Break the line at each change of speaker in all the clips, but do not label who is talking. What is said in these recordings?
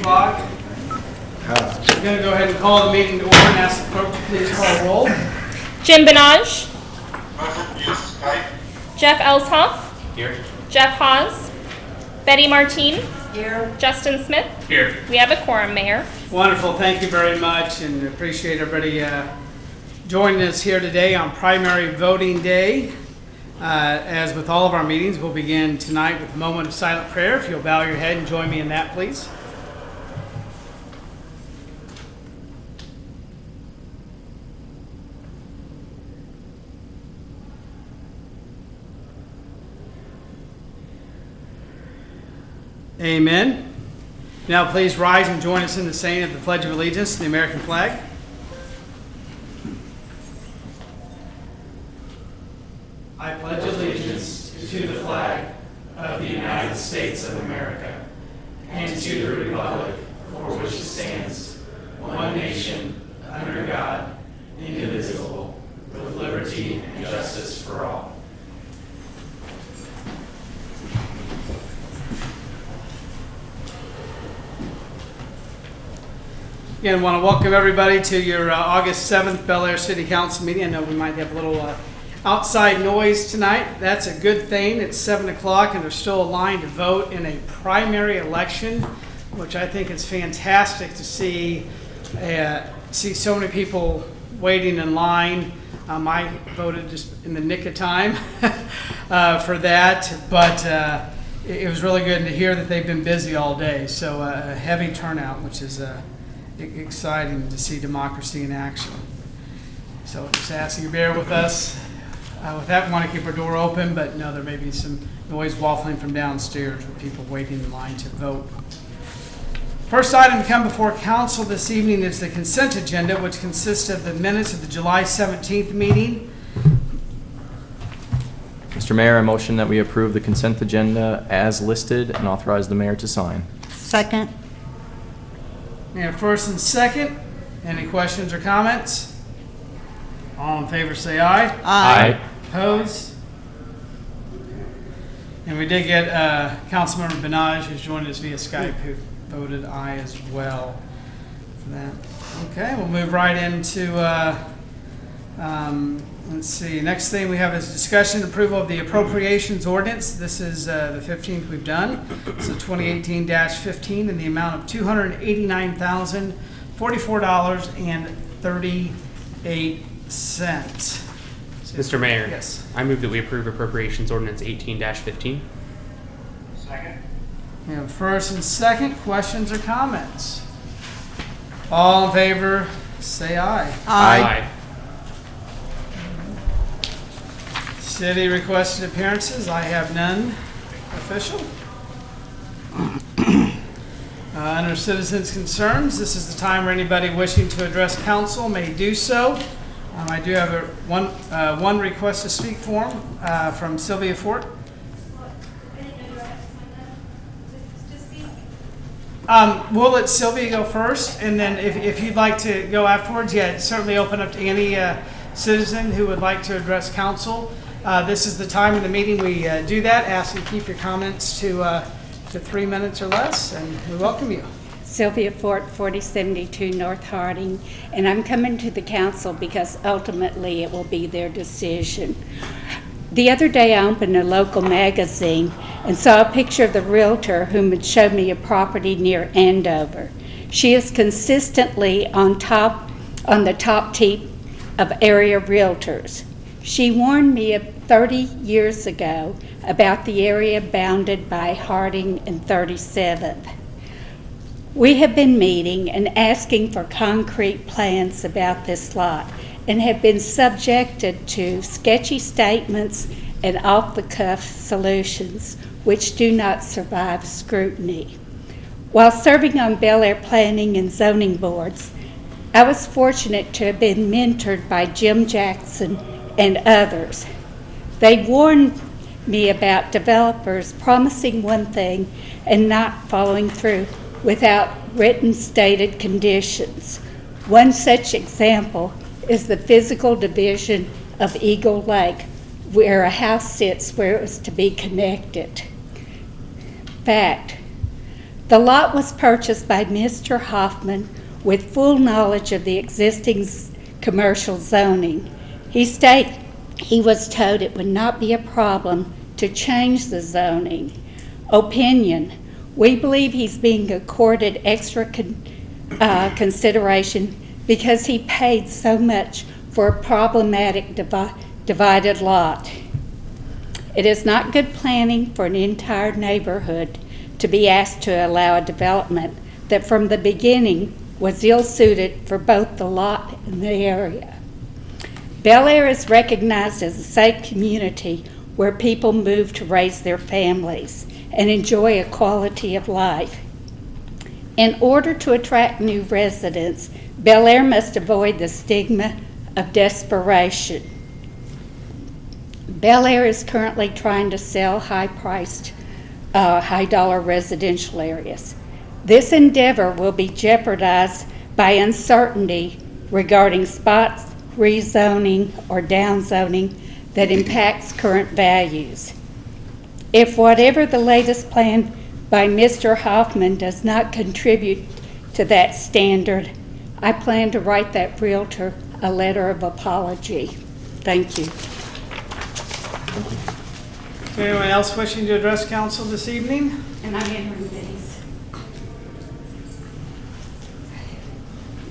o'clock. We're going to go ahead and call the meeting to order and ask the clerk to please call roll.
Jim Benage.
Present, yes. Skype.
Jeff Elshoff.
Here.
Jeff Haas. Betty Martine.
Here.
Justin Smith.
Here.
We have a quorum, Mayor.
Wonderful. Thank you very much, and appreciate everybody joining us here today on primary voting day. As with all of our meetings, we'll begin tonight with a moment of silent prayer. If you'll bow your head and join me in that, please. Amen. Now please rise and join us in the saying of the Pledge of Allegiance to the American flag. I pledge allegiance to the flag of the United States of America and to the republic for which it stands, one nation, under God, indivisible, with liberty and justice for all. Again, I want to welcome everybody to your August 7th Bel Aire City Council meeting. I know we might have a little outside noise tonight. That's a good thing. It's 7 o'clock and there's still a line to vote in a primary election, which I think is fantastic to see so many people waiting in line. I voted just in the nick of time for that, but it was really good to hear that they've been busy all day. So a heavy turnout, which is exciting to see democracy in action. So just asking you to bear with us. With that, we want to keep our door open, but no, there may be some noise waffling from downstairs with people waiting in line to vote. First item to come before council this evening is the consent agenda, which consists of the minutes of the July 17th meeting.
Mr. Mayor, I motion that we approve the consent agenda as listed and authorize the mayor to sign.
Second.
And first and second, any questions or comments? All in favor say aye.
Aye.
Opposed? And we did get Councilmember Benage, who's joined us via Skype, who voted aye as well for that. Okay, we'll move right into, let's see, next thing we have is discussion and approval of the appropriations ordinance. This is the 15th we've done. It's a 2018-15 in the amount of $289,044.38.
Mr. Mayor,
yes.
I move that we approve appropriations ordinance 18-15.
Second.
We have first and second. Questions or comments? All in favor, say aye.
Aye.
City requested appearances. I have none official. Under citizens' concerns, this is the time where anybody wishing to address council may do so. I do have one request to speak form from Sylvia Fort. We'll let Sylvia go first, and then if you'd like to go afterwards, yeah, certainly open up to any citizen who would like to address council. This is the time in the meeting we do that. Ask you to keep your comments to 3 minutes or less, and we welcome you.
Sylvia Fort, 4072 North Harding, and I'm coming to the council because ultimately it will be their decision. The other day I opened a local magazine and saw a picture of the realtor whom had showed me a property near Andover. She is consistently on the top tip of area realtors. She warned me 30 years ago about the area bounded by Harding and 37th. We have been meeting and asking for concrete plans about this lot and have been subjected to sketchy statements and off-the-cuff solutions which do not survive scrutiny. While serving on Bel Aire planning and zoning boards, I was fortunate to have been mentored by Jim Jackson and others. They warned me about developers promising one thing and not following through without written stated conditions. One such example is the physical division of Eagle Lake, where a house sits where it was to be connected. Fact, The lot was purchased by Mr. Hoffman with full knowledge of the existing commercial zoning. He stated he was told it would not be a problem to change the zoning. Opinion: we believe he's being accorded extra consideration because he paid so much for a problematic divided lot. It is not good planning for an entire neighborhood to be asked to allow a development that from the beginning was ill-suited for both the lot and the area. Bel Aire is recognized as a safe community where people move to raise their families and enjoy a quality of life. In order to attract new residents, Bel Aire must avoid the stigma of desperation. Bel Aire is currently trying to sell high-priced, high-dollar residential areas. This endeavor will be jeopardized by uncertainty regarding spots, rezoning, or downzoning that impacts current values. If whatever the latest plan by Mr. Hoffman does not contribute to that standard, I plan to write that realtor a letter of apology. Thank you.
Anyone else wishing to address council this evening?
And I'm entering these.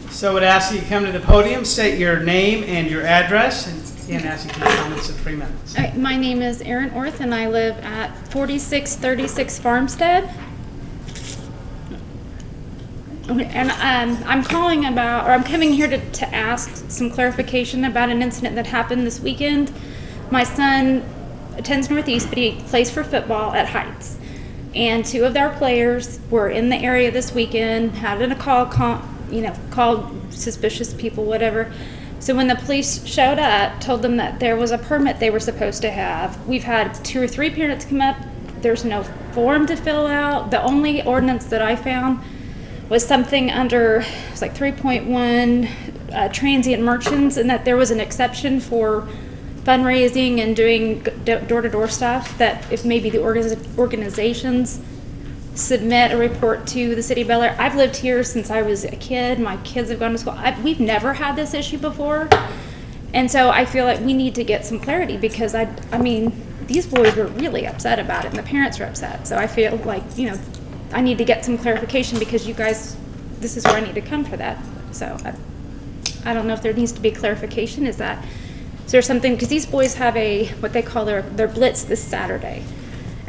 So I would ask that you come to the podium, state your name and your address, and again, ask you to keep comments at 3 minutes.
All right, my name is Erin Orth, and I live at 4636 Farmstead. And I'm calling about, or I'm coming here to ask some clarification about an incident that happened this weekend. My son attends Northeast, but he plays for football at Heights. And 2 of our players were in the area this weekend, had a called suspicious people, whatever. So when the police showed up, told them that there was a permit they were supposed to have. We've had 2 or 3 parents come up. There's no form to fill out. The only ordinance that I found was something under, it's like 3.1, transient merchants, and that there was an exception for fundraising and doing door-to-door stuff, that if maybe the organizations submit a report to the city of Bel Aire. I've lived here since I was a kid. My kids have gone to school. We've never had this issue before. And so I feel like we need to get some clarity, because I mean, these boys were really upset about it and the parents are upset. So I feel like, I need to get some clarification, because you guys, this is where I need to come for that. So I don't know if there needs to be clarification. Is there something, because these boys have what they call their blitz this Saturday.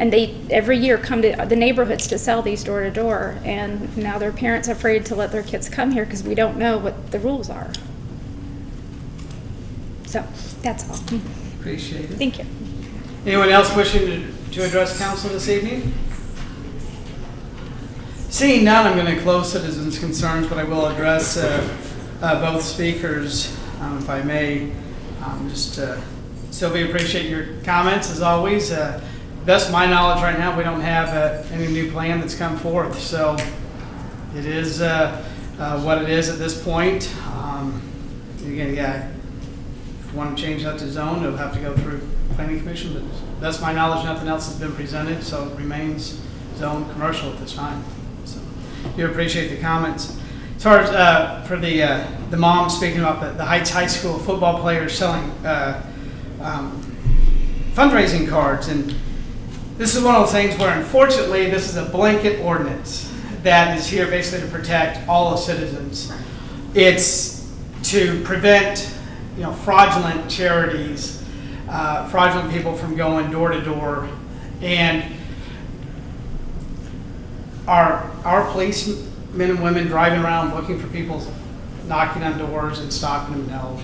And they every year come to the neighborhoods to sell these door to door, and now their parents are afraid to let their kids come here because we don't know what the rules are. So that's all.
Appreciate it.
Thank you.
Anyone else wishing to address council this evening? Seeing none, I'm going to close citizens' concerns, but I will address both speakers, if I may. Sylvia, appreciate your comments as always. Best of my knowledge right now, we don't have any new plan that's come forth. So it is what it is at this point. Again, yeah, if you want to change that to zone, it'll have to go through planning commission. But best of my knowledge, nothing else has been presented, so it remains zone commercial at this time. So do appreciate the comments. As far as for the mom speaking about the Heights High School football players selling fundraising cards, and this is one of those things where, unfortunately, this is a blanket ordinance that is here basically to protect all the citizens. It's to prevent, fraudulent charities, fraudulent people from going door to door, and our policemen and women driving around looking for people, knocking on doors and stopping them.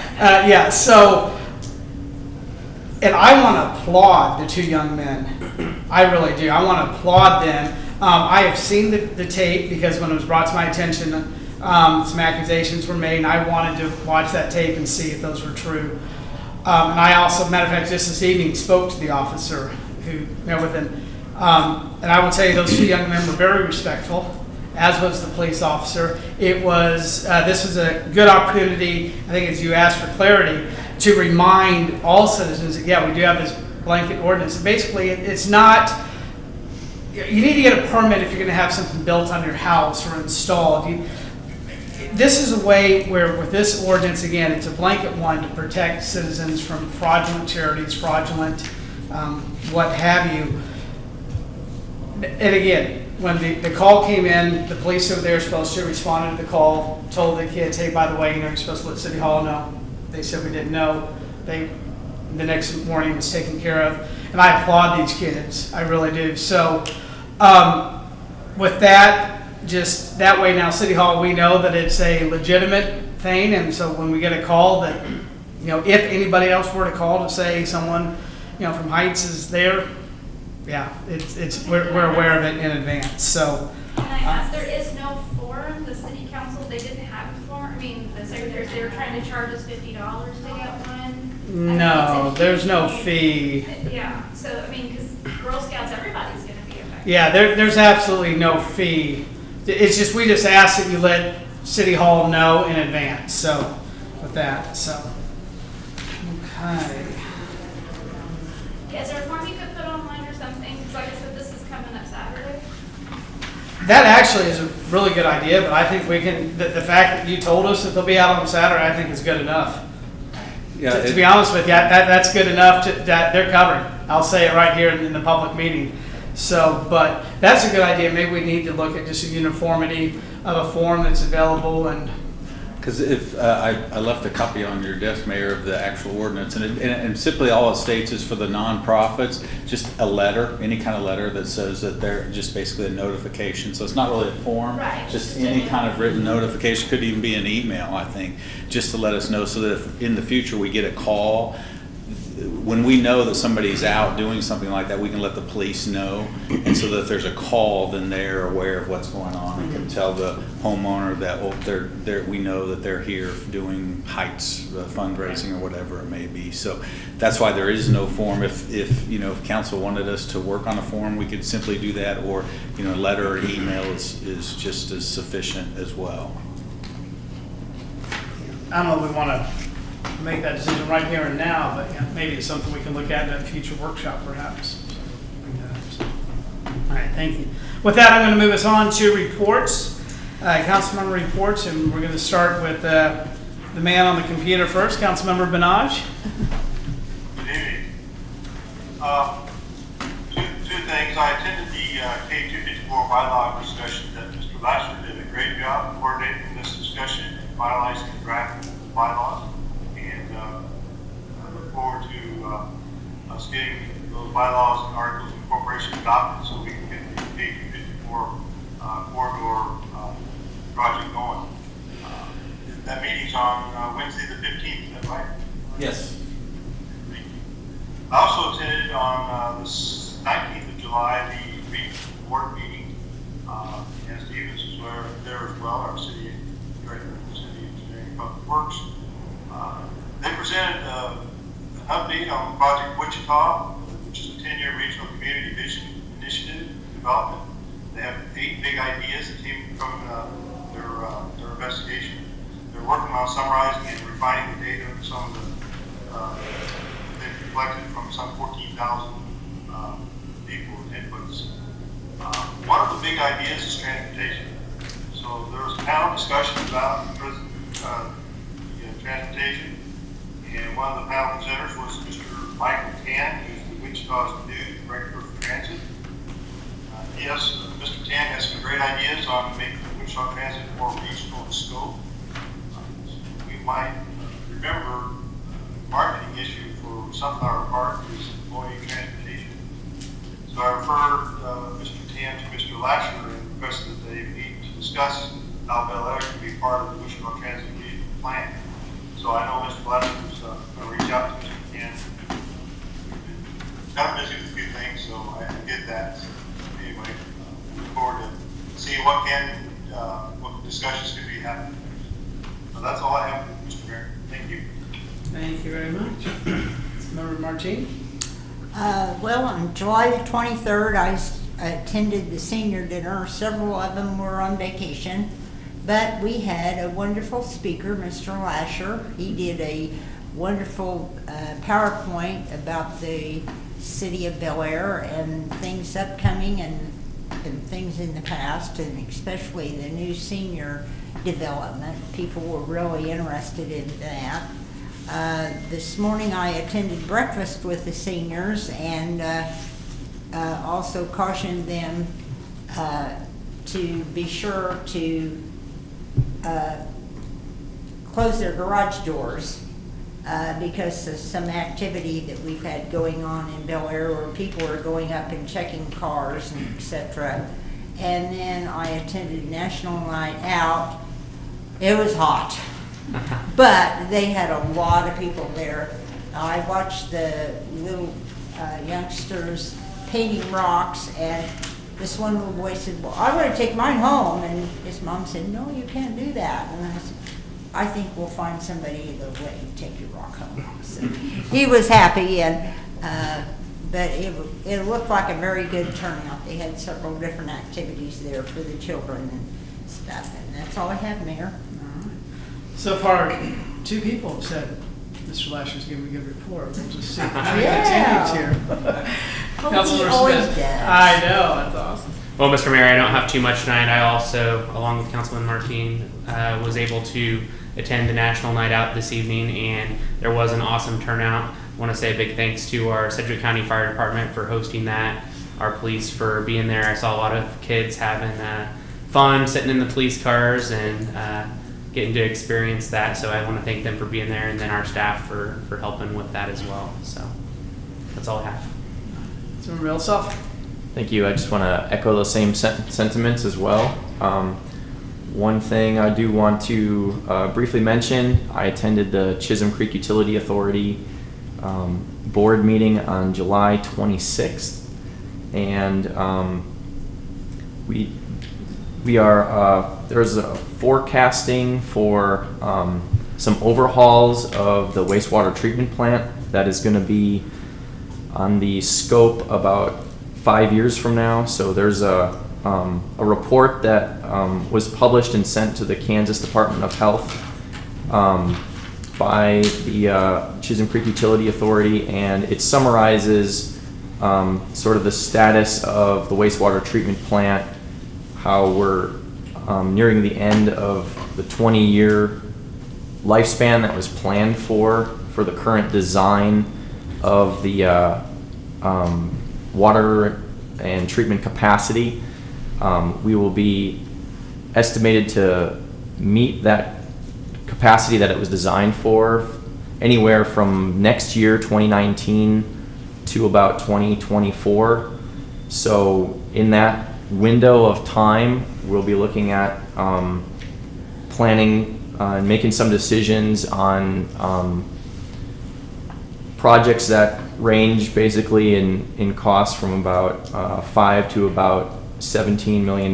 No, So. And I want to applaud the 2 young men. I really do. I want to applaud them. I have seen the tape, because when it was brought to my attention, some accusations were made, and I wanted to watch that tape and see if those were true. And I also, matter of fact, just this evening spoke to the officer who met with him. And I will tell you, those 2 young men were very respectful, as was the police officer. It was, this was a good opportunity, I think, as you asked for clarity, to remind all citizens that, we do have this blanket ordinance. And basically, it's not, you need to get a permit if you're gonna have something built on your house or installed. This is a way where with this ordinance, again, it's a blanket one to protect citizens from fraudulent charities, fraudulent, what have you. And again, when the call came in, the police over there supposed to responded to the call, told the kids, hey, by the way, you're supposed to let City Hall know. They said we didn't know. The next morning it was taken care of. And I applaud these kids. I really do. So with that, just that way now, City Hall, we know that it's a legitimate thing. And so when we get a call that, if anybody else were to call to say someone, from Heights is there, yeah, we're aware of it in advance. So.
Can I ask, there is no form, the city council, they didn't have a form? I mean, the secretaries, they were trying to charge us $50 to get one?
No, there's no fee.
Yeah, so, I mean, because Girl Scouts, everybody's going to be affected.
Yeah, there's absolutely no fee. It's just, we just ask that you let City Hall know in advance, so, with that, so. Okay.
Yeah, is there a form you could put online or something? Because like I said, this is coming up Saturday.
That actually is a really good idea, but I think we can, the fact that you told us that they'll be out on Saturday, I think is good enough.
Yeah,
To be honest with you, that's good enough that they're covered. I'll say it right here in the public meeting. So, but that's a good idea. Maybe we need to look at just a uniformity of a form that's available. And
because if I left a copy on your desk, Mayor, of the actual ordinance, and simply all it states is for the nonprofits, just a letter, any kind of letter that says that they're just basically a notification. So it's not really a form,
Right.
just any kind of written notification. Could even be an email, I think, just to let us know so that if in the future we get a call, when we know that somebody's out doing something like that, we can let the police know, and so that if there's a call, then they're aware of what's going on and can tell the homeowner that we know that they're here doing Heights fundraising or whatever it may be. So that's why there is no form. If council wanted us to work on a form, we could simply do that, or letter or email is just as sufficient as well.
I don't know if we want to make that decision right here and now, but maybe it's something we can look at in a future workshop perhaps. So, all right, thank you. With that, I'm going to move us on to reports, councilmember reports, and we're going to start with the man on the computer first, Councilmember Benaj.
Good evening. Two things. I attended the K-254 bylaw discussion that Mr. Lasher did a great job coordinating this discussion and finalizing the draft of the bylaws. And I look forward to us getting those bylaws and articles of incorporation adopted so we can get the K-254 corridor project going. That meeting's on Wednesday the 15th, is that right?
Yes.
Thank you. I also attended on the 19th of July the regional board meeting. And Stevens was there as well, our city director of the City Engineering Public Works. They presented an update on Project Wichita, which is a 10-year regional community vision initiative development. They have 8 big ideas that came from their investigation. They're working on summarizing and refining the data of some of the they've collected from some 14,000 people and inputs. One of the big ideas is transportation. So there was a panel discussion about transportation, and one of the panel presenters was Mr. Michael Tan, who's the Wichita's new director of transit. Mr. Tan has some great ideas on making Wichita Transit more regional in scope. We might remember the marketing issue for Sunflower Park is employee transportation. So I referred Mr. Tan to Mr. Lasher and requested that they meet to discuss how Bel Aire can be part of the Wichita Transit plan. So I know Mr. Lasher was going to reach out to Mr. Tan. We've been kind of busy with a few things, so I get that. So anyway, look forward to seeing what discussions can be happening. So that's all I have, Mr. Mayor. Thank you.
Thank you very much. Member Martine.
Well, on July the 23rd, I attended the senior dinner. Several of them were on vacation, but we had a wonderful speaker, Mr. Lasher. He did a wonderful PowerPoint about the city of Bel Aire and things upcoming and and things in the past, and especially the new senior development. People were really interested in that. This morning I attended breakfast with the seniors and also cautioned them to be sure to close their garage doors because of some activity that we've had going on in Bel Aire where people are going up and checking cars and etc. And then I attended National Night Out. It was hot, but they had a lot of people there. I watched the little youngsters painting rocks, and this one little boy said, well, I want to take mine home. And his mom said, no, you can't do that. And I said, I think we'll find somebody that'll let you take your rock home. So he was happy, and but it looked like a very good turnout. They had several different activities there for the children and stuff. And that's all I have, Mayor.
So far, 2 people have said Mr. Lasher's giving a good report. We'll just see how he
Yeah.
continues here.
Well,
Councilor
he always
Smith.
does.
I know, that's awesome.
Well, Mr. Mayor, I don't have too much tonight. I also, along with Councilman Martine, was able to attend the National Night Out this evening, and there was an awesome turnout. I want to say a big thanks to our Sedgwick County Fire Department for hosting that, our police for being there. I saw a lot of kids having fun sitting in the police cars and getting to experience that, so I want to thank them for being there, and then our staff for helping with that as well. So that's all I have.
Someone else off?
Thank you. I just want to echo those same sentiments as well. One thing I do want to briefly mention, I attended the Chisholm Creek Utility Authority board meeting on July 26th, and we are there's a forecasting for some overhauls of the wastewater treatment plant that is going to be on the scope about 5 years from now. So there's a report that was published and sent to the Kansas Department of Health by the Chisholm Creek Utility Authority, and it summarizes sort of the status of the wastewater treatment plant, how we're nearing the end of the 20-year lifespan that was planned for the current design of the water and treatment capacity. We will be estimated to meet that capacity that it was designed for anywhere from next year, 2019, to about 2024. So in that window of time, we'll be looking at planning and making some decisions on projects that range basically in cost from about $5 to about $17 million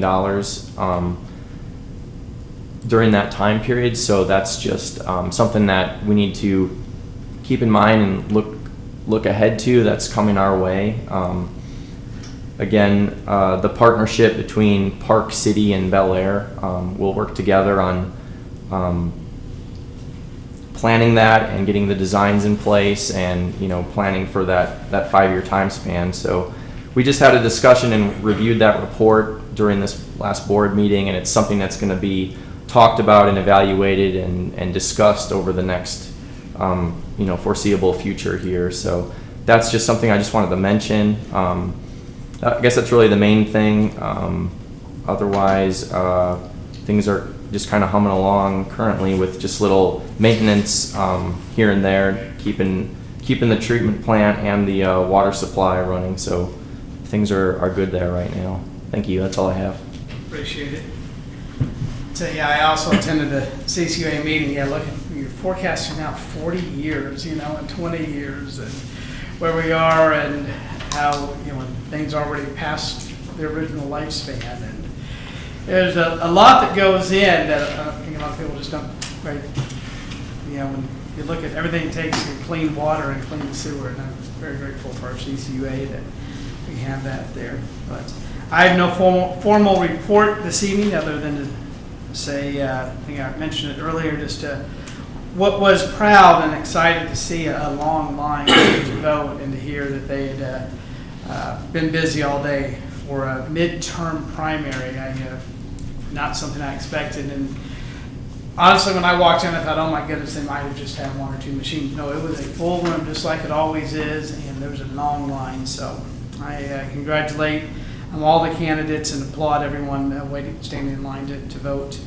during that time period. So that's just something that we need to keep in mind and look ahead to. That's coming our way. Again, the partnership between Park City and Bel Aire will work together on planning that and getting the designs in place, and planning for that 5-year time span. So we just had a discussion and reviewed that report during this last board meeting, and it's something that's going to be talked about and evaluated and discussed over the next foreseeable future here. So that's just something I just wanted to mention. I guess that's really the main thing. Otherwise, things are just kind of humming along currently with just little maintenance here and there, keeping the treatment plant and the water supply running. So things are good there right now. Thank you. That's all I have.
Appreciate it. So yeah, I also attended the CCUA meeting. Yeah, look, you're forecasting out 40 years, and 20 years, and where we are, and how things already past the original lifespan, and there's a lot that goes in that a lot of people just don't. Right? When you look at everything it takes to clean water and clean sewer, and I'm very grateful for our CCUA that we have that there. But I have no formal report this evening other than to say, I think I mentioned it earlier, just what was proud and excited to see a long line to vote and to hear that they had been busy all day for a midterm primary. Not something I expected, and honestly, when I walked in, I thought, oh my goodness, they might have just had one or two machines. No, it was a full room, just like it always is, and there was a long line. So I congratulate all the candidates and applaud everyone standing in line to vote.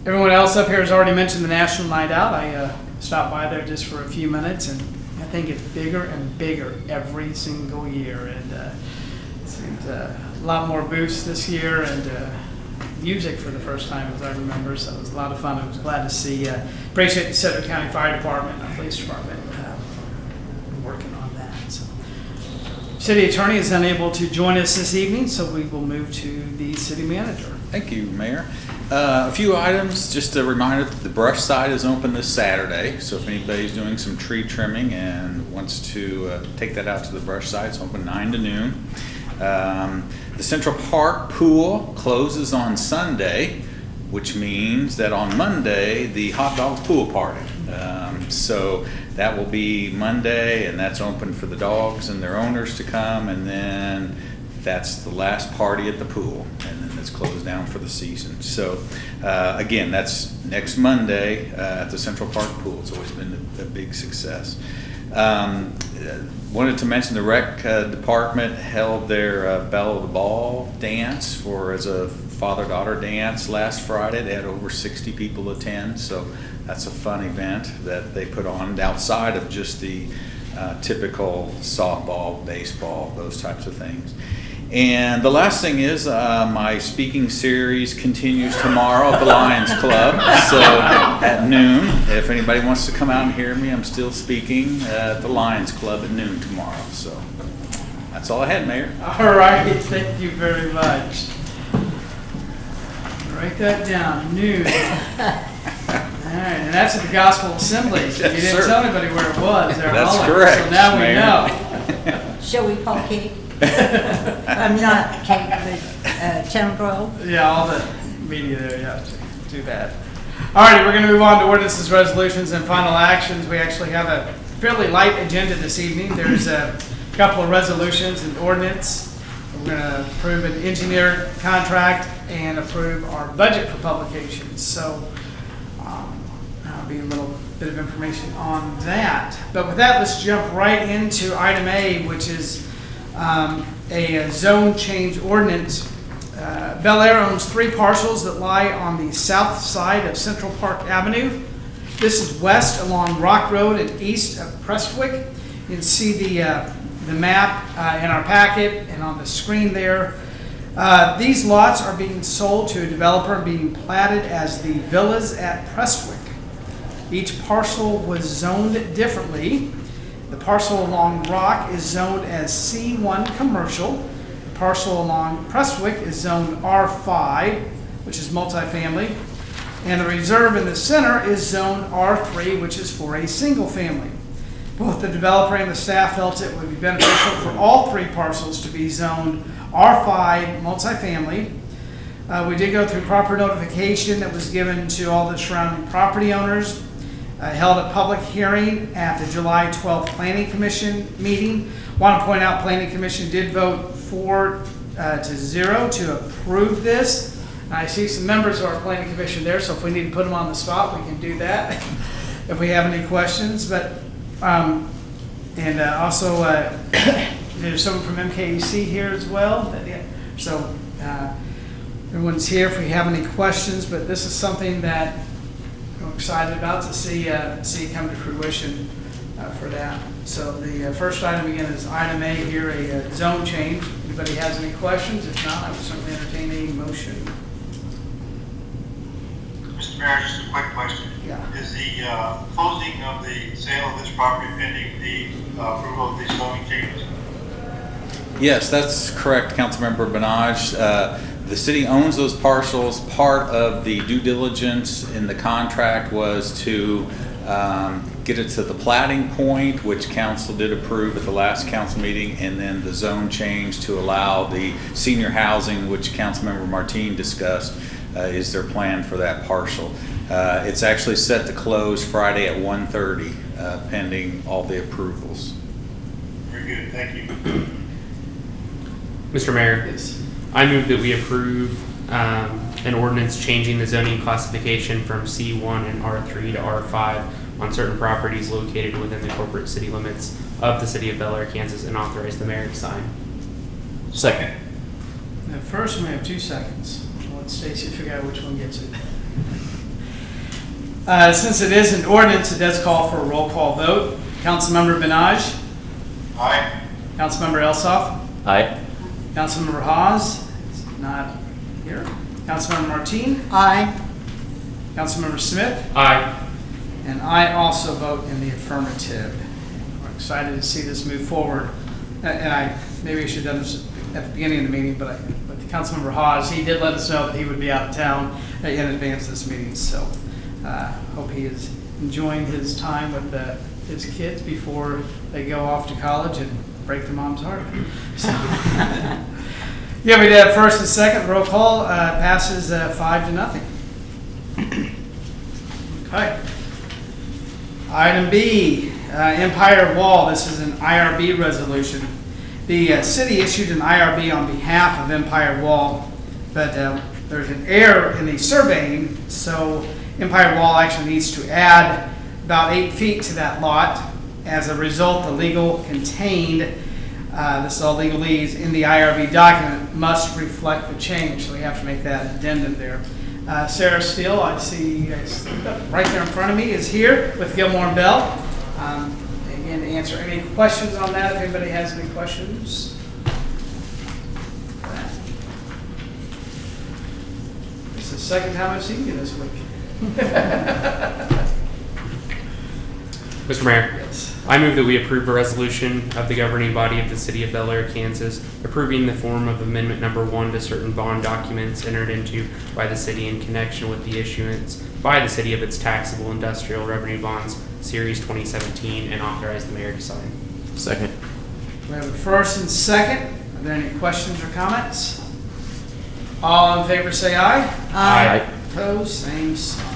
Everyone else up here has already mentioned the National Night Out. I stopped by there just for a few minutes, and I think it's bigger and bigger every single year. And it seems a lot more booths this year, and music for the first time, as I remember, so it was a lot of fun. I was glad to see. Appreciate the Cedar County Fire Department and Police Department working on that. So, City Attorney is unable to join us this evening, so we will move to the City Manager.
Thank you, Mayor. A few items, just a reminder that the brush side is open this Saturday, so if anybody's doing some tree trimming and wants to take that out to the brush side, it's open 9 to noon. The Central Park pool closes on Sunday, which means that on Monday, the hot dog pool party. So that will be Monday, and that's open for the dogs and their owners to come, and then that's the last party at the pool, and then it's closed down for the season. So again, that's next Monday at the Central Park pool. It's always been a big success. Wanted to mention the rec department held their Belle the Ball dance as a father-daughter dance last Friday. They had over 60 people attend, so that's a fun event that they put on outside of just the typical softball, baseball, those types of things. And the last thing is my speaking series continues tomorrow at the Lions Club. So at noon, if anybody wants to come out and hear me, I'm still speaking at the Lions Club at noon tomorrow. So that's all I had, Mayor.
All right, thank you very much. Write that down, noon. All right, and that's at the Gospel Assembly.
Yes,
you didn't
sir.
tell anybody where it was.
That's correct,
So now
Mayor.
we know.
Shall we call cake? I'm not cake, but Channel
Yeah, all the media there, yeah, too bad. All right, we're going to move on to ordinances, resolutions, and final actions. We actually have a fairly light agenda this evening. There's a couple of resolutions and ordinance. We're going to approve an engineer contract and approve our budget for publications. So that'll be a little bit of information on that. But with that, let's jump right into item A, which is a zone change ordinance. Bel Aire owns 3 parcels that lie on the south side of Central Park Avenue. This is west along Rock Road and east of Prestwick. You can see the map in our packet and on the screen there. These lots are being sold to a developer being platted as the Villas at Prestwick. Each parcel was zoned differently. The parcel along Rock is zoned as C1 commercial. The parcel along Prestwick is zoned R5, which is multifamily. And the reserve in the center is zoned R3, which is for a single family. Both the developer and the staff felt it would be beneficial for all 3 parcels to be zoned R5 multifamily. We did go through proper notification that was given to all the surrounding property owners. Held a public hearing at the July 12th Planning Commission meeting. Want to point out Planning Commission did vote 4-0 to approve this. I see some members of our Planning Commission there, so if we need to put them on the spot, we can do that if we have any questions. But also there's someone from MKEC here as well. So everyone's here if we have any questions, but this is something that I'm excited about to see come to fruition for that. So the first item again is item A here, a zone change. Anybody has any questions? If not, I would certainly entertain a motion.
Mr. Mayor, just a quick question.
Yeah.
Is the closing of the sale of this property pending the approval of these zoning changes?
Yes, that's correct, Councilmember Benaj. The city owns those parcels. Part of the due diligence in the contract was to get it to the platting point, which council did approve at the last council meeting, and then the zone change to allow the senior housing, which Councilmember Martin discussed, is their plan for that parcel. It's actually set to close Friday at 1:30, pending all the approvals.
Very good, thank you.
Mr. Mayor,
Yes.
I move that we approve an ordinance changing the zoning classification from C1 and R3 to R5 on certain properties located within the corporate city limits of the city of Bel Aire, Kansas, and authorize the mayor to sign.
Second.
Now, first, we have 2 seconds. I'll let Stacy figure out which one gets it. Since it is an ordinance, it does call for a roll call vote. Councilmember Benaj,
Aye.
Councilmember Elsoff,
Aye.
Councilmember Hawes is not here. Councilmember Martine,
Aye.
Councilmember Smith,
Aye.
and I also vote in the affirmative. We're excited to see this move forward. And maybe I should have done this at the beginning of the meeting, but Councilmember Hawes, he did let us know that he would be out of town in advance of this meeting, so hope he is enjoying his time with his kids before they go off to college and break their mom's heart. So, yeah, we did have first and second. Roll call passes 5-0. Okay. Item B, Empire Wall. This is an IRB resolution. The city issued an IRB on behalf of Empire Wall, but there's an error in the surveying, so Empire Wall actually needs to add about 8 feet to that lot. As a result, the legal contained, this is all legalese, in the IRB document must reflect the change, so we have to make that addendum there. Sarah Steele, I see you guys right there in front of me, is here with Gilmore and Bell. Again, to answer any questions on that, if anybody has any questions. It's the second time I've seen you this week.
Mr. Mayor,
Yes.
I move that we approve a resolution of the governing body of the city of Bel Aire, Kansas, approving the form of amendment number 1 to certain bond documents entered into by the city in connection with the issuance by the city of its taxable industrial revenue bonds, Series 2017, and authorize the mayor to sign.
Second.
We have a first and second. Are there any questions or comments? All in favor say aye.
Aye.
Opposed, same sign.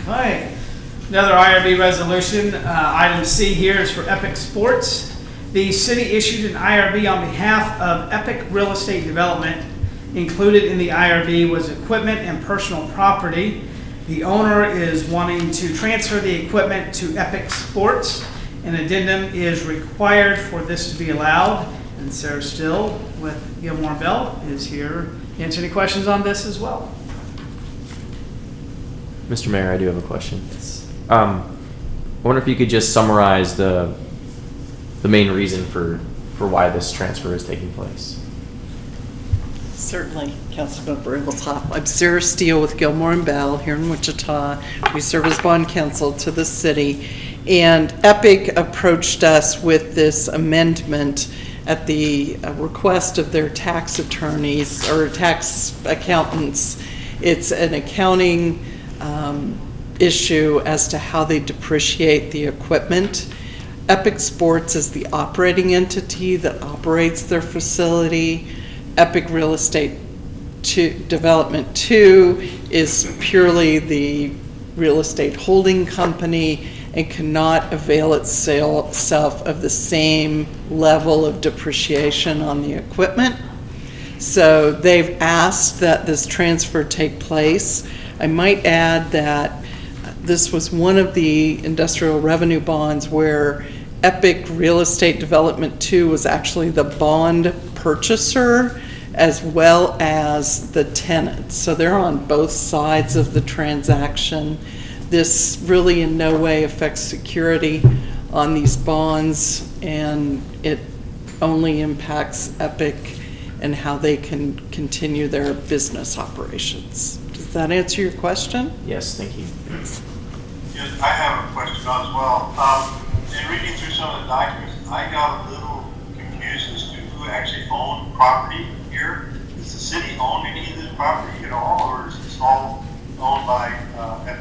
Okay. Another IRB resolution. Item C here is for Epic Sports. The city issued an IRB on behalf of Epic Real Estate Development. Included in the IRB was equipment and personal property. The owner is wanting to transfer the equipment to Epic Sports. An addendum is required for this to be allowed. And Sarah Still with Gilmore Bell is here to answer any questions on this as well.
Mr. Mayor, I do have a question. I wonder if you could just summarize the main reason for why this transfer is taking place.
Certainly, Councilmember Ingletop. I'm Sarah Steele with Gilmore and Bell here in Wichita. We serve as bond counsel to the city. And Epic approached us with this amendment at the request of their tax attorneys or tax accountants. It's an accounting issue as to how they depreciate the equipment. Epic Sports is the operating entity that operates their facility. Epic Real Estate Development 2 is purely the real estate holding company and cannot avail itself of the same level of depreciation on the equipment. So they've asked that this transfer take place. I might add that this was one of the industrial revenue bonds where Epic Real Estate Development 2 was actually the bond purchaser as well as the tenant. So they're on both sides of the transaction. This really in no way affects security on these bonds, and it only impacts Epic and how they can continue their business operations. Does that answer your question?
Yes, thank you.
Yes, I have a question as well. In reading through some of the documents, I got a little confused as to who actually owned property here. Does the city own any of this property at all, or is this all owned by Epic?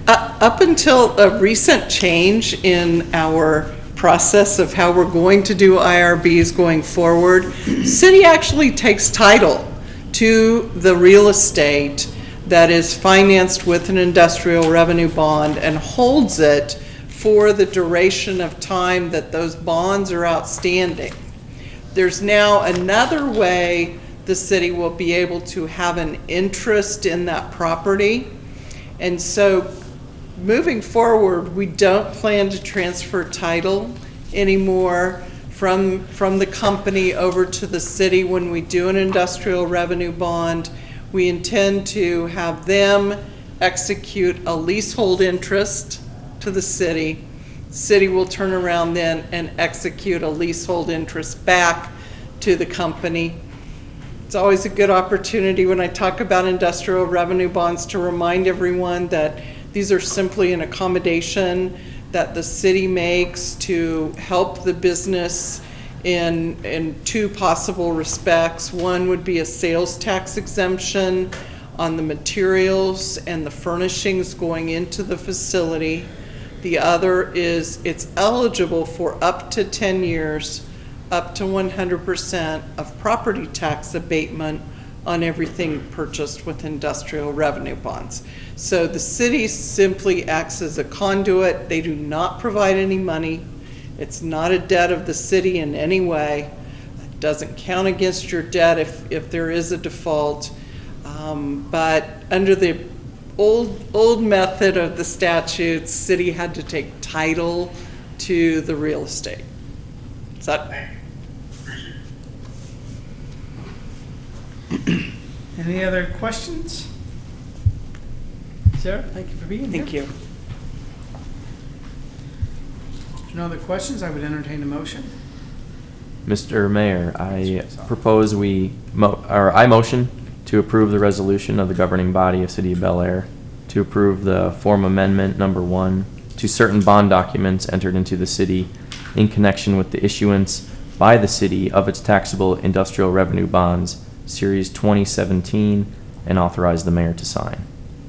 Up until a recent change in our process of how we're going to do IRBs going forward, city actually takes title to the real estate that is financed with an industrial revenue bond and holds it for the duration of time that those bonds are outstanding. There's now another way the city will be able to have an interest in that property. And so moving forward, we don't plan to transfer title anymore from the company over to the city when we do an industrial revenue bond. We intend to have them execute a leasehold interest to the city. City will turn around then and execute a leasehold interest back to the company. It's always a good opportunity when I talk about industrial revenue bonds to remind everyone that these are simply an accommodation that the city makes to help the business in two possible respects. One would be a sales tax exemption on the materials and the furnishings going into the facility. The other is it's eligible for up to 10 years, up to 100% of property tax abatement on everything purchased with industrial revenue bonds. So the city simply acts as a conduit. They do not provide any money. It's not a debt of the city in any way. It doesn't count against your debt if there is a default. But under the old method of the statutes, city had to take title to the real estate. Is that?
Any other questions? Sarah, thank you for being here.
Thank you.
If there's no other questions, I would entertain a motion.
Mr. Mayor, I propose I motion to approve the resolution of the governing body of City of Bel Aire to approve the form amendment number 1 to certain bond documents entered into the city in connection with the issuance by the city of its taxable industrial revenue bonds, Series 2017, and authorize the mayor to sign.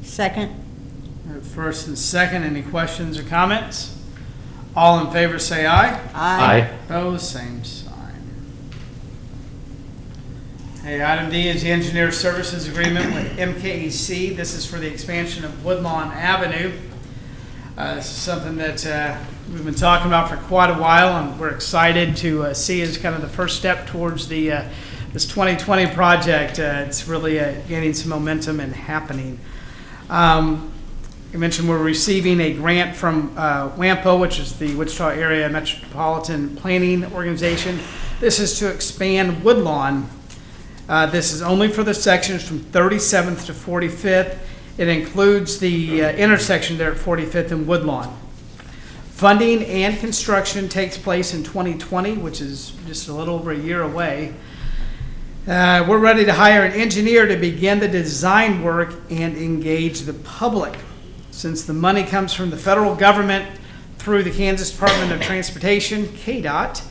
Second.
First and second, any questions or comments? All in favor say aye.
Aye.
Opposed, same sign. Okay, item D is the engineer services agreement with MKEC. This is for the expansion of Woodlawn Avenue. This is something that we've been talking about for quite a while, and we're excited to see as kind of the first step towards the this 2020 project. It's really gaining some momentum and happening. I mentioned we're receiving a grant from WAMPO, which is the Wichita Area Metropolitan Planning Organization. This is to expand Woodlawn. This is only for the sections from 37th to 45th. It includes the intersection there at 45th and Woodlawn. Funding and construction takes place in 2020, which is just a little over a year away. We're ready to hire an engineer to begin the design work and engage the public. Since the money comes from the federal government through the Kansas Department of Transportation, KDOT,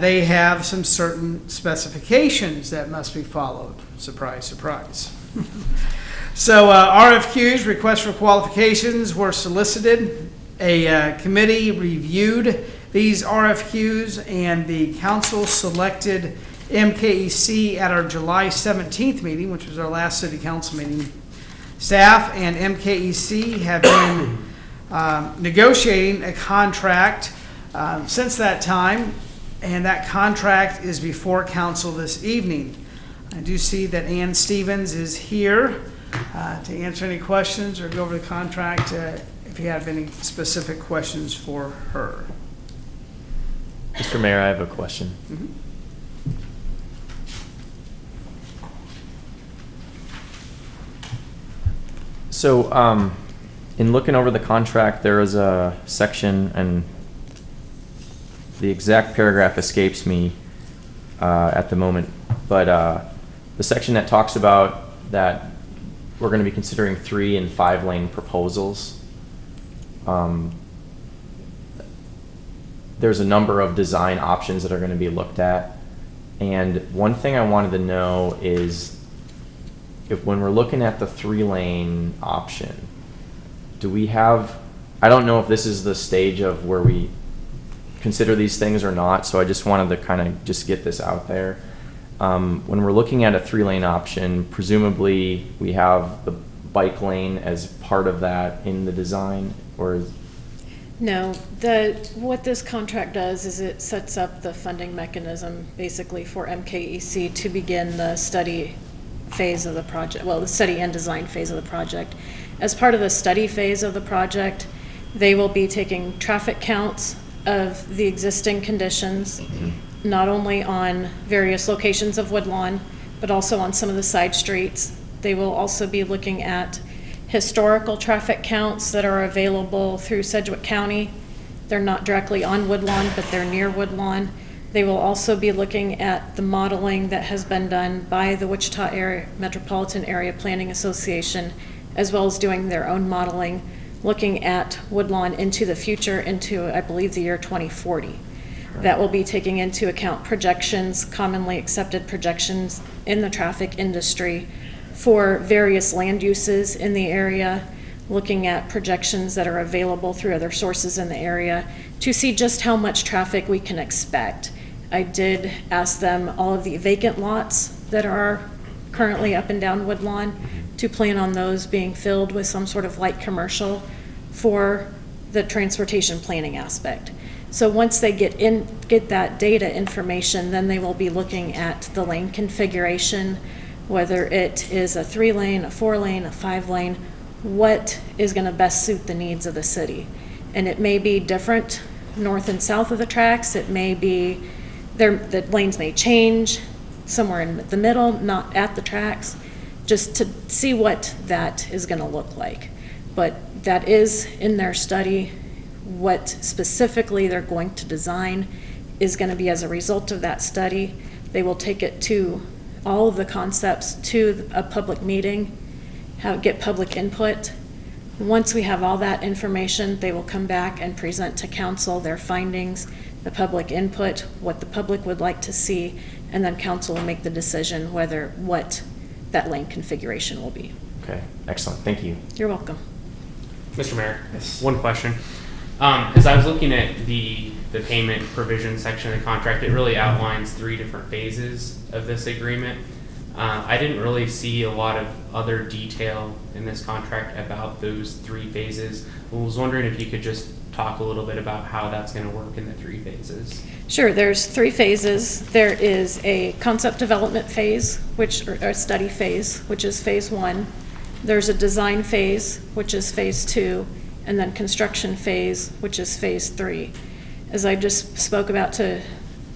they have some certain specifications that must be followed. Surprise, surprise. So RFQs, requests for qualifications, were solicited. A committee reviewed these RFQs, and the council selected MKEC at our July 17th meeting, which was our last city council meeting. Staff and MKEC have been negotiating a contract since that time, and that contract is before council this evening. I do see that Ann Stevens is here to answer any questions or go over the contract if you have any specific questions for her.
Mr. Mayor, I have a question.
Mm-hmm.
So, in looking over the contract, there is a section, and the exact paragraph escapes me at the moment, but the section that talks about that we're going to be considering 3 and 5 lane proposals. There's a number of design options that are going to be looked at, and one thing I wanted to know is, if when we're looking at the 3 lane option, do we have, I don't know if this is the stage of where we consider these things or not, so I just wanted to kind of just get this out there. When we're looking at a 3 lane option, presumably we have bike lane as part of that in the design, or is?
No, what this contract does is it sets up the funding mechanism basically for MKEC to begin the study phase of the project, well, the study and design phase of the project. As part of the study phase of the project, they will be taking traffic counts of the existing conditions, not only on various locations of Woodlawn, but also on some of the side streets. They will also be looking at historical traffic counts that are available through Sedgwick County. They're not directly on Woodlawn, but they're near Woodlawn. They will also be looking at the modeling that has been done by the Wichita Area Metropolitan Area Planning Association, as well as doing their own modeling, looking at Woodlawn into the future, into, I believe, the year 2040. That will be taking into account projections, commonly accepted projections in the traffic industry for various land uses in the area, looking at projections that are available through other sources in the area to see just how much traffic we can expect. I did ask them all of the vacant lots that are currently up and down Woodlawn to plan on those being filled with some sort of light commercial for the transportation planning aspect. So once they get that data information, then they will be looking at the lane configuration, whether it is a 3-lane, a 4-lane, a 5-lane, what is going to best suit the needs of the city. And it may be different north and south of the tracks. It may be, the lanes may change somewhere in the middle, not at the tracks, just to see what that is going to look like. But that is in their study. What specifically they're going to design is going to be as a result of that study. They will take it to all of the concepts to a public meeting, get public input. Once we have all that information, they will come back and present to council their findings, the public input, what the public would like to see, and then council will make the decision what that lane configuration will be.
Okay, excellent, thank you.
You're welcome.
Mr. Mayor,
Yes.
one question. As I was looking at the payment provision section of the contract, it really outlines 3 different phases of this agreement. I didn't really see a lot of other detail in this contract about those 3 phases. I was wondering if you could just talk a little bit about how that's going to work in the 3 phases.
Sure, there's 3 phases. There is a concept development phase, or a study phase, which is phase 1. There's a design phase, which is phase 2, and then construction phase, which is phase 3. As I just spoke about to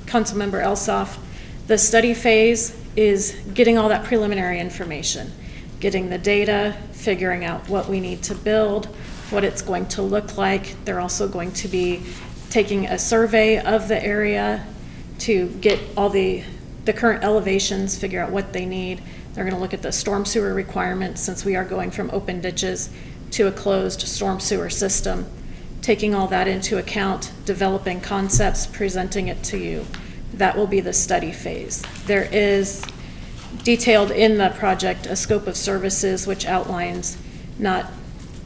Councilmember Elsoff, the study phase is getting all that preliminary information, getting the data, figuring out what we need to build, what it's going to look like. They're also going to be taking a survey of the area to get all the current elevations, figure out what they need. They're going to look at the storm sewer requirements, since we are going from open ditches to a closed storm sewer system, taking all that into account, developing concepts, presenting it to you. That will be the study phase. There is detailed in the project a scope of services which outlines not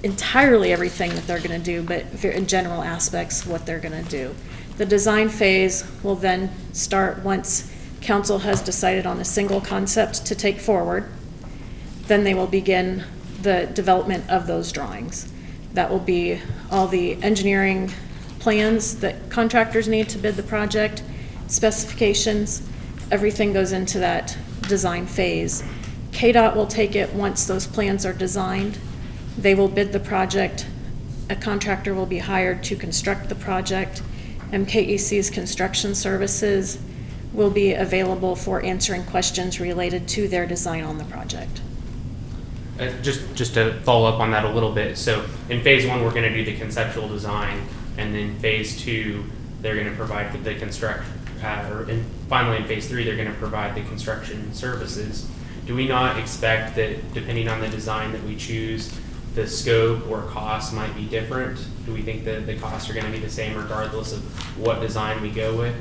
entirely everything that they're going to do, but in general aspects what they're going to do. The design phase will then start once council has decided on a single concept to take forward. Then they will begin the development of those drawings. That will be all the engineering plans that contractors need to bid the project, specifications, everything goes into that design phase. KDOT will take it once those plans are designed. They will bid the project. A contractor will be hired to construct the project. MKEC's construction services will be available for answering questions related to their design on the project.
Just to follow up on that a little bit. So in phase 1, we're going to do the conceptual design, and then phase 2, they're going to provide the and finally in phase 3, they're going to provide the construction services. Do we not expect that depending on the design that we choose, the scope or cost might be different? Do we think that the costs are going to be the same regardless of what design we go with?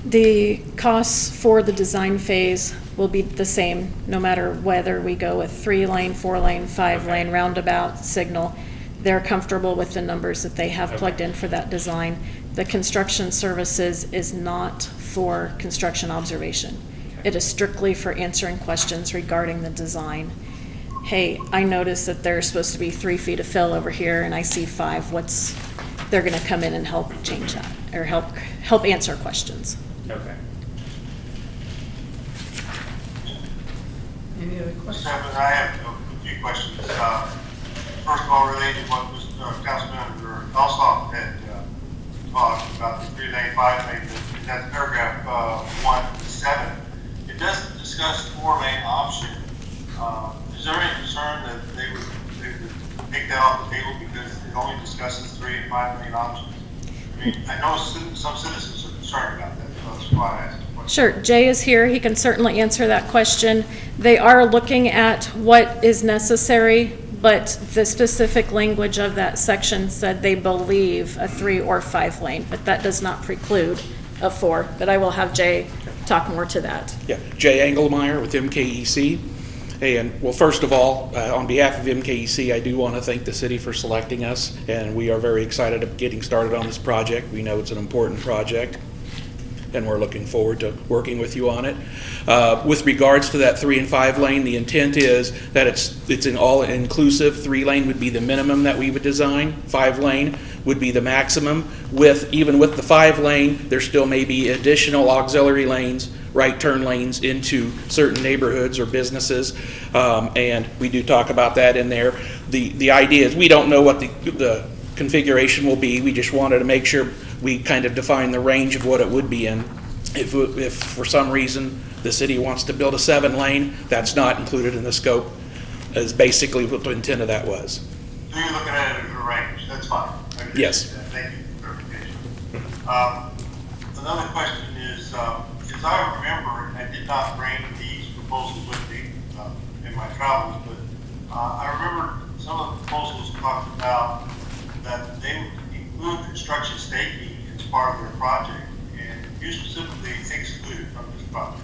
The costs for the design phase will be the same no matter whether we go with 3-lane, 4-lane, 5-lane, roundabout, signal. They're comfortable with the numbers that they have plugged in for that design. The construction services is not for construction observation. It is strictly for answering questions regarding the design. hey, I noticed that there's supposed to be 3 feet of fill over here and I see 5, they're gonna come in and help change that, or help answer questions.
Okay.
Any other questions?
Chairman, I have a few questions. First of all, related to what Councilmember Ossoff had talked about the 3-lane, 5-lane, that's paragraph 1-7. It doesn't discuss 4-lane option. Is there any concern that they would take that off the table because it only discusses 3 and 5-lane options? I mean, I know some citizens are concerned about that, so that's why I asked the question.
Sure, Jay is here, he can certainly answer that question. They are looking at what is necessary, but the specific language of that section said they believe a 3 or 5 lane, but that does not preclude a 4. But I will have Jay talk more to that.
Yeah, Jay Engelmeyer with MKEC. And well, first of all, on behalf of MKEC, I do want to thank the city for selecting us, and we are very excited about getting started on this project. We know it's an important project, and we're looking forward to working with you on it. With regards to that 3 and 5 lane, the intent is that it's an all-inclusive. 3-lane would be the minimum that we would design. 5-lane would be the maximum. Even with the 5 lane, there still may be additional auxiliary lanes, right turn lanes into certain neighborhoods or businesses, and we do talk about that in there. The idea is we don't know what the configuration will be. We just wanted to make sure we kind of define the range of what it would be in. If for some reason the city wants to build a 7-lane, that's not included in the scope, is basically what the intent of that was.
So you're looking at it as a range, that's fine.
Yes.
Thank you for clarification. Another question is, as I remember, I did not bring these proposals with me in my travels, but I remember some of the proposals talked about that they would include construction staking as part of their project, and you specifically excluded from this project.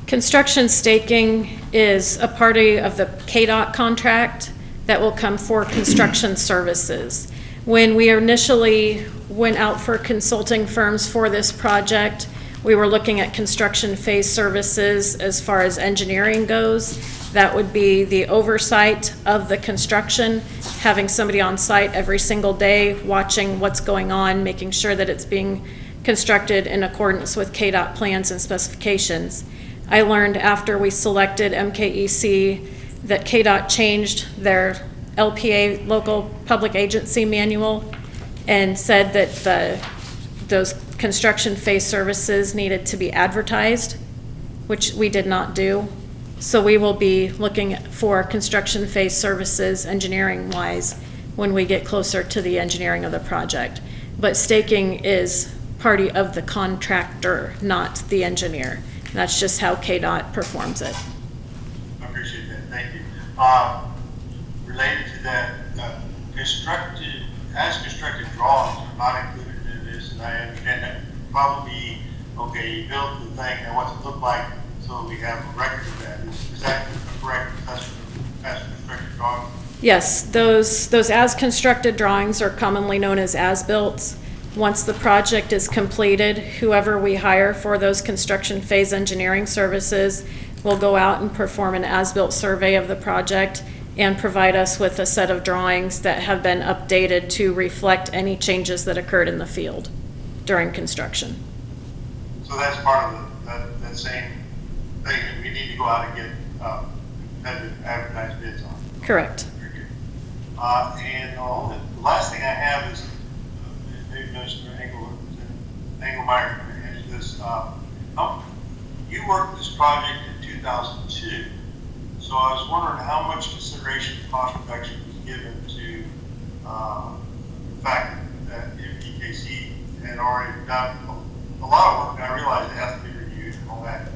Construction staking is a part of the KDOT contract that will come for construction services. When we initially went out for consulting firms for this project, we were looking at construction phase services as far as engineering goes. That would be the oversight of the construction, having somebody on site every single day, watching what's going on, making sure that it's being constructed in accordance with KDOT plans and specifications. I learned after we selected MKEC that KDOT changed their LPA, local public agency manual, and said that those construction phase services needed to be advertised, which we did not do. So we will be looking for construction phase services engineering wise when we get closer to the engineering of the project. But staking is party of the contractor, not the engineer. That's just how KDOT performs it.
I appreciate that, thank you. Related to that, as constructed drawings are not included in this, and I understand that probably, okay, you built the thing and what's it look like, so we have a record of that. Is that correct? That's as constructed drawings?
Yes, those as constructed drawings are commonly known as as-built. Once the project is completed, whoever we hire for those construction phase engineering services will go out and perform an as-built survey of the project and provide us with a set of drawings that have been updated to reflect any changes that occurred in the field during construction.
So that's part of that same thing that we need to go out and get competitive advertised bids on.
Correct.
And the last thing I have is, maybe Mr. Engelmeyer can answer this. You worked this project in 2002, so I was wondering how much consideration cost reduction was given to the fact that MPKC had already done a lot of work, and I realize it has to be reviewed and all that.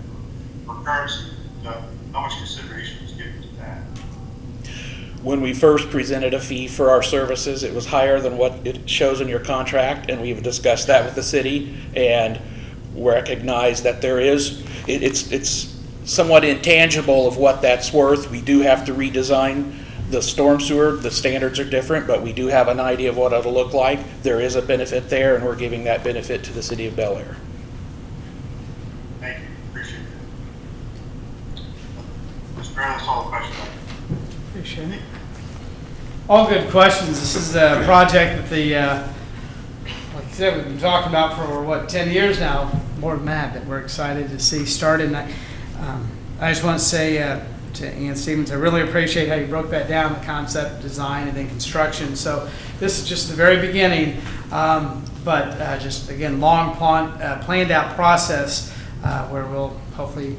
For currency, how much consideration was given to that?
When we first presented a fee for our services, it was higher than what it shows in your contract, and we've discussed that with the city and recognize that there is, it's somewhat intangible of what that's worth. We do have to redesign the storm sewer. The standards are different, but we do have an idea of what it'll look like. There is a benefit there, and we're giving that benefit to the city of Bel Aire.
Thank you, appreciate that. Mr. that's all the questions I have.
Appreciate it. All good questions. This is a project that like I said, we've been talking about for 10 years now, more than that we're excited to see started. And I just want to say to Ann Stevens, I really appreciate how you broke that down, the concept, design, and then construction. So this is just the very beginning, but just again, long planned out process where we'll hopefully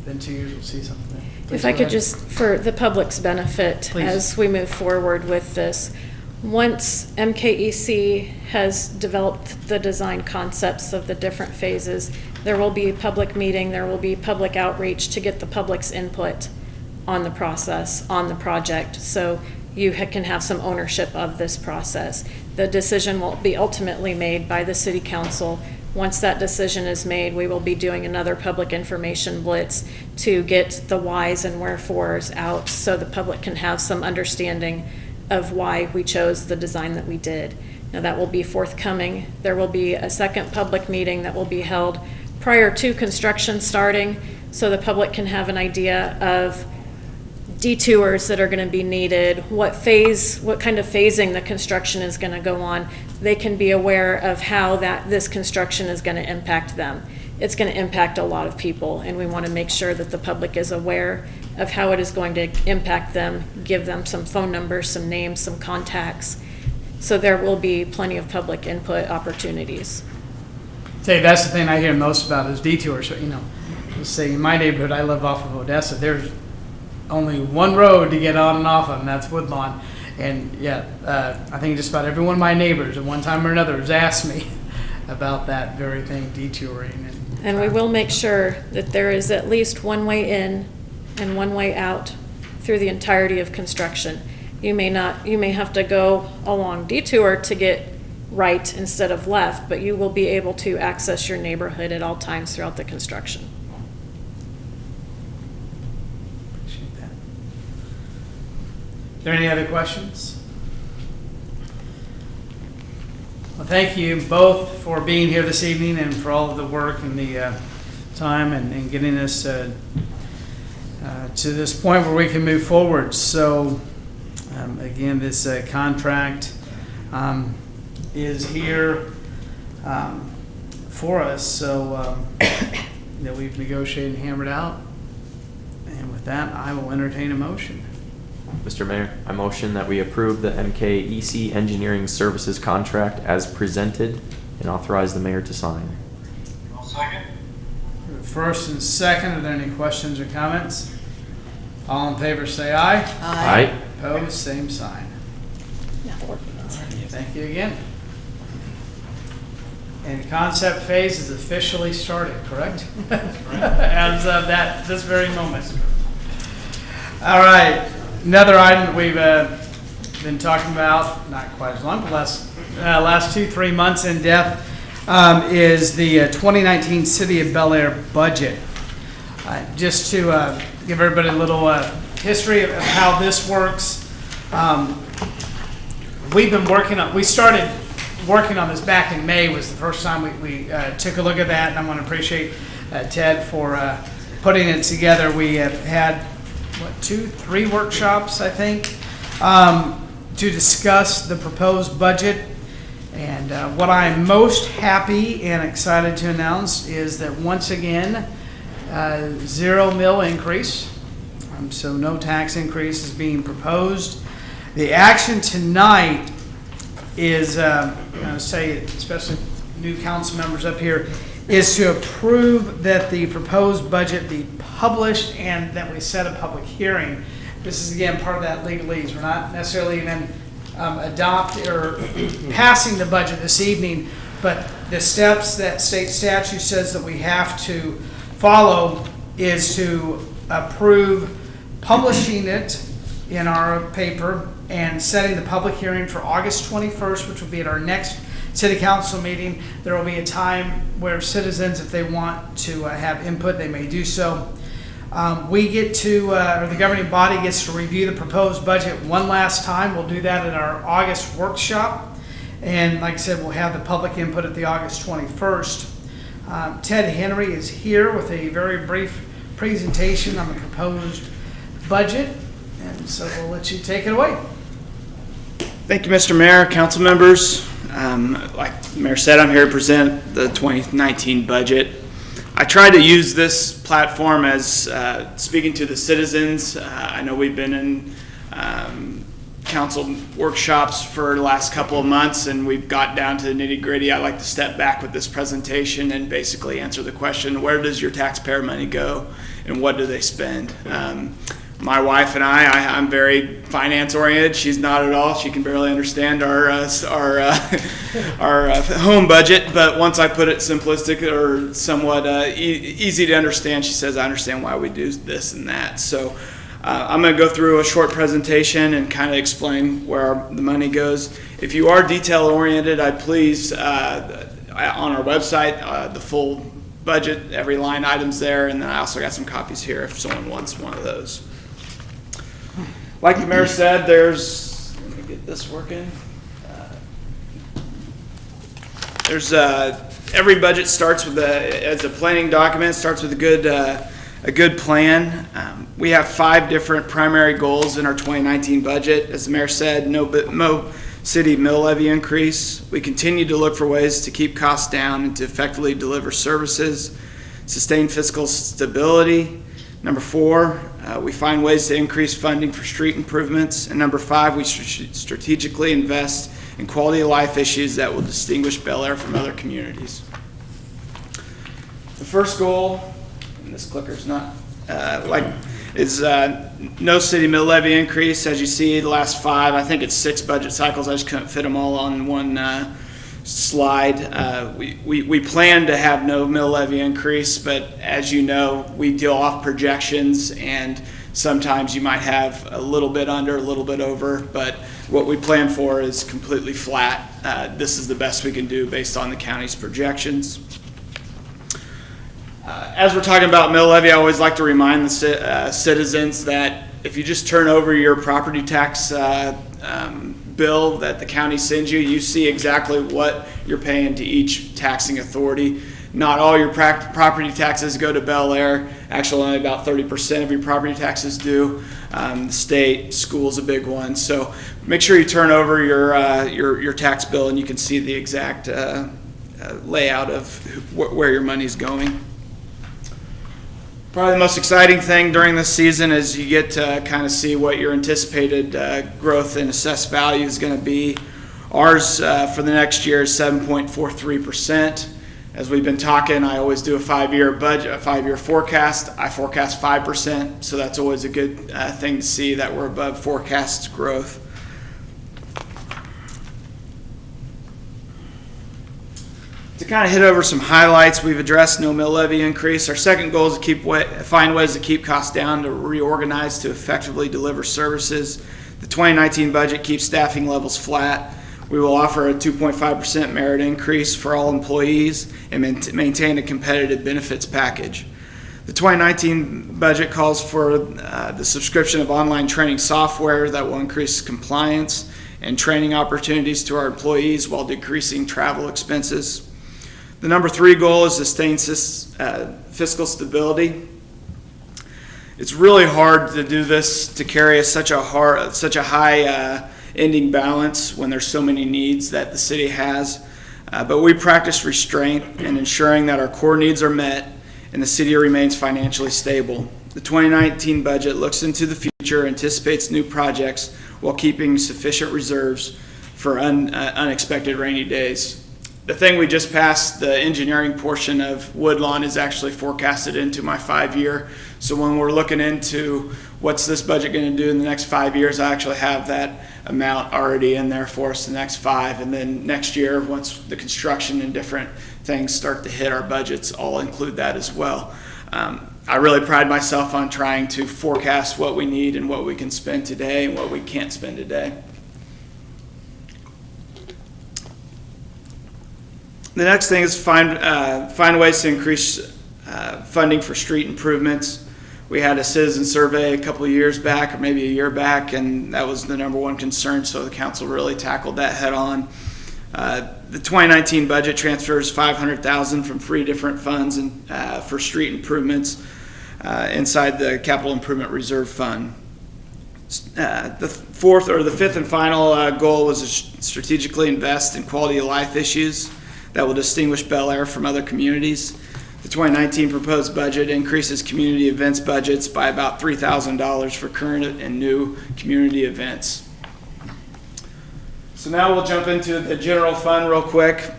in 2 years we'll see something.
If I could just, for the public's benefit,
Please.
as we move forward with this, once MKEC has developed the design concepts of the different phases, there will be a public meeting, there will be public outreach to get the public's input on the process, on the project, so you can have some ownership of this process. The decision will be ultimately made by the City Council. Once that decision is made, we will be doing another public information blitz to get the whys and wherefores out so the public can have some understanding of why we chose the design that we did. Now that will be forthcoming. There will be a second public meeting that will be held prior to construction starting so the public can have an idea of detours that are going to be needed, what kind of phasing the construction is going to go on. They can be aware of how this construction is going to impact them. It's going to impact a lot of people, and we want to make sure that the public is aware of how it is going to impact them, give them some phone numbers, some names, some contacts. So there will be plenty of public input opportunities.
Say that's the thing I hear most about is detours. So, let's say in my neighborhood, I live off of Odessa. There's only one road to get on and off of, and that's Woodlawn. And I think just about every one of my neighbors at one time or another has asked me about that very thing, detouring.
And we will make sure that there is at least one way in and one way out through the entirety of construction. You may have to go a long detour to get right instead of left, but you will be able to access your neighborhood at all times throughout the construction.
Appreciate that. Are there any other questions? Well, thank you both for being here this evening and for all of the work and the time and getting us to this point where we can move forward. So, again, this contract is here for us. So that we've negotiated and hammered out. And with that, I will entertain a motion.
Mr. Mayor, I motion that we approve the MKEC Engineering Services contract as presented and authorize the mayor to sign.
I'll second.
First and second, are there any questions or comments? All in favor say aye.
Aye.
Opposed, same sign. Thank you again. And concept phase is officially started, correct? As of this very moment. All right. Another item that we've been talking about, not quite as long, but last 2-3 months in depth, is the 2019 City of Bel Aire budget. Just to give everybody a little history of how this works. We started working on this back in May was the first time we took a look at that, and I want to appreciate Ted for putting it together. We have had 2-3 workshops, I think, to discuss the proposed budget. And what I'm most happy and excited to announce is that once again, 0 mil increase. So no tax increase is being proposed. The action tonight is, say, especially new council members up here, is to approve that the proposed budget be published and that we set a public hearing. This is again part of that legalese. We're not necessarily even adopt or passing the budget this evening, but the steps that state statute says that we have to follow is to approve publishing it in our paper and setting the public hearing for August 21st, which will be at our next city council meeting. There will be a time where citizens, if they want to have input, they may do so. We get to, or the governing body gets to review the proposed budget one last time. We'll do that at our August workshop. And like I said, we'll have the public input at the August 21st. Ted Henry is here with a very brief presentation on the proposed budget, and so we'll let you take it away.
Thank you, Mr. Mayor, council members. Like the Mayor said, I'm here to present the 2019 budget. I tried to use this platform as speaking to the citizens. I know we've been in council workshops for the last couple of months, and we've got down to the nitty-gritty. I like to step back with this presentation and basically answer the question, where does your taxpayer money go and what do they spend? My wife and I'm very finance oriented. She's not at all. She can barely understand our home budget. But once I put it simplistic or somewhat easy to understand, she says, I understand why we do this and that. So I'm going to go through a short presentation and kind of explain where the money goes. If you are detail oriented, I'd please, on our website, the full budget, every line item's there. And then I also got some copies here if someone wants one of those. Like the mayor said, let me get this working. Every budget starts with as a planning document, starts with a good plan. We have 5 different primary goals in our 2019 budget. As the mayor said, no city mill levy increase. We continue to look for ways to keep costs down and to effectively deliver services, sustain fiscal stability. Number 4, we find ways to increase funding for street improvements. And number 5, we strategically invest in quality of life issues that will distinguish Bel Aire from other communities. The first goal, and this clicker's not is no city mill levy increase. As you see, the last 5, I think it's 6 budget cycles. I just couldn't fit them all on one slide. We plan to have no mill levy increase, but as you know, we deal off projections, and sometimes you might have a little bit under, a little bit over, but what we plan for is completely flat. This is the best we can do based on the county's projections. As we're talking about mill levy, I always like to remind the citizens that if you just turn over your property tax bill that the county sends you, you see exactly what you're paying to each taxing authority. Not all your property taxes go to Bel Aire. Actually, only about 30% of your property taxes do. The state, school's a big one. So make sure you turn over your tax bill and you can see the exact layout of where your money's going. Probably the most exciting thing during this season is you get to kind of see what your anticipated growth in assessed value is going to be. Ours for the next year is 7.43%. As we've been talking, I always do a 5-year budget, a 5-year forecast. I forecast 5%, so that's always a good thing to see that we're above forecast growth. To kind of hit over some highlights, we've addressed no mill levy increase. Our second goal is to find ways to keep costs down, to reorganize, to effectively deliver services. The 2019 budget keeps staffing levels flat. We will offer a 2.5% merit increase for all employees and maintain a competitive benefits package. The 2019 budget calls for the subscription of online training software that will increase compliance and training opportunities to our employees while decreasing travel expenses. The number 3 goal is sustain fiscal stability. It's really hard to do this, to carry such a high ending balance when there's so many needs that the city has. But we practice restraint and ensuring that our core needs are met and the city remains financially stable. The 2019 budget looks into the future, anticipates new projects while keeping sufficient reserves for unexpected rainy days. The thing we just passed, the engineering portion of Woodlawn, is actually forecasted into my 5-year. So when we're looking into what's this budget going to do in the next 5 years, I actually have that amount already in there for us the next 5. And then next year, once the construction and different things start to hit our budgets, I'll include that as well. I really pride myself on trying to forecast what we need and what we can spend today and what we can't spend today. The next thing is find ways to increase funding for street improvements. We had a citizen survey a couple of years back, or maybe a year back, and that was the number 1 concern, so the council really tackled that head on. The 2019 budget transfers $500,000 from 3 different funds for street improvements inside the Capital Improvement Reserve Fund. The fifth and final goal was to strategically invest in quality of life issues that will distinguish Bel Aire from other communities. The 2019 proposed budget increases community events budgets by about $3,000 for current and new community events. So now we'll jump into the general fund real quick.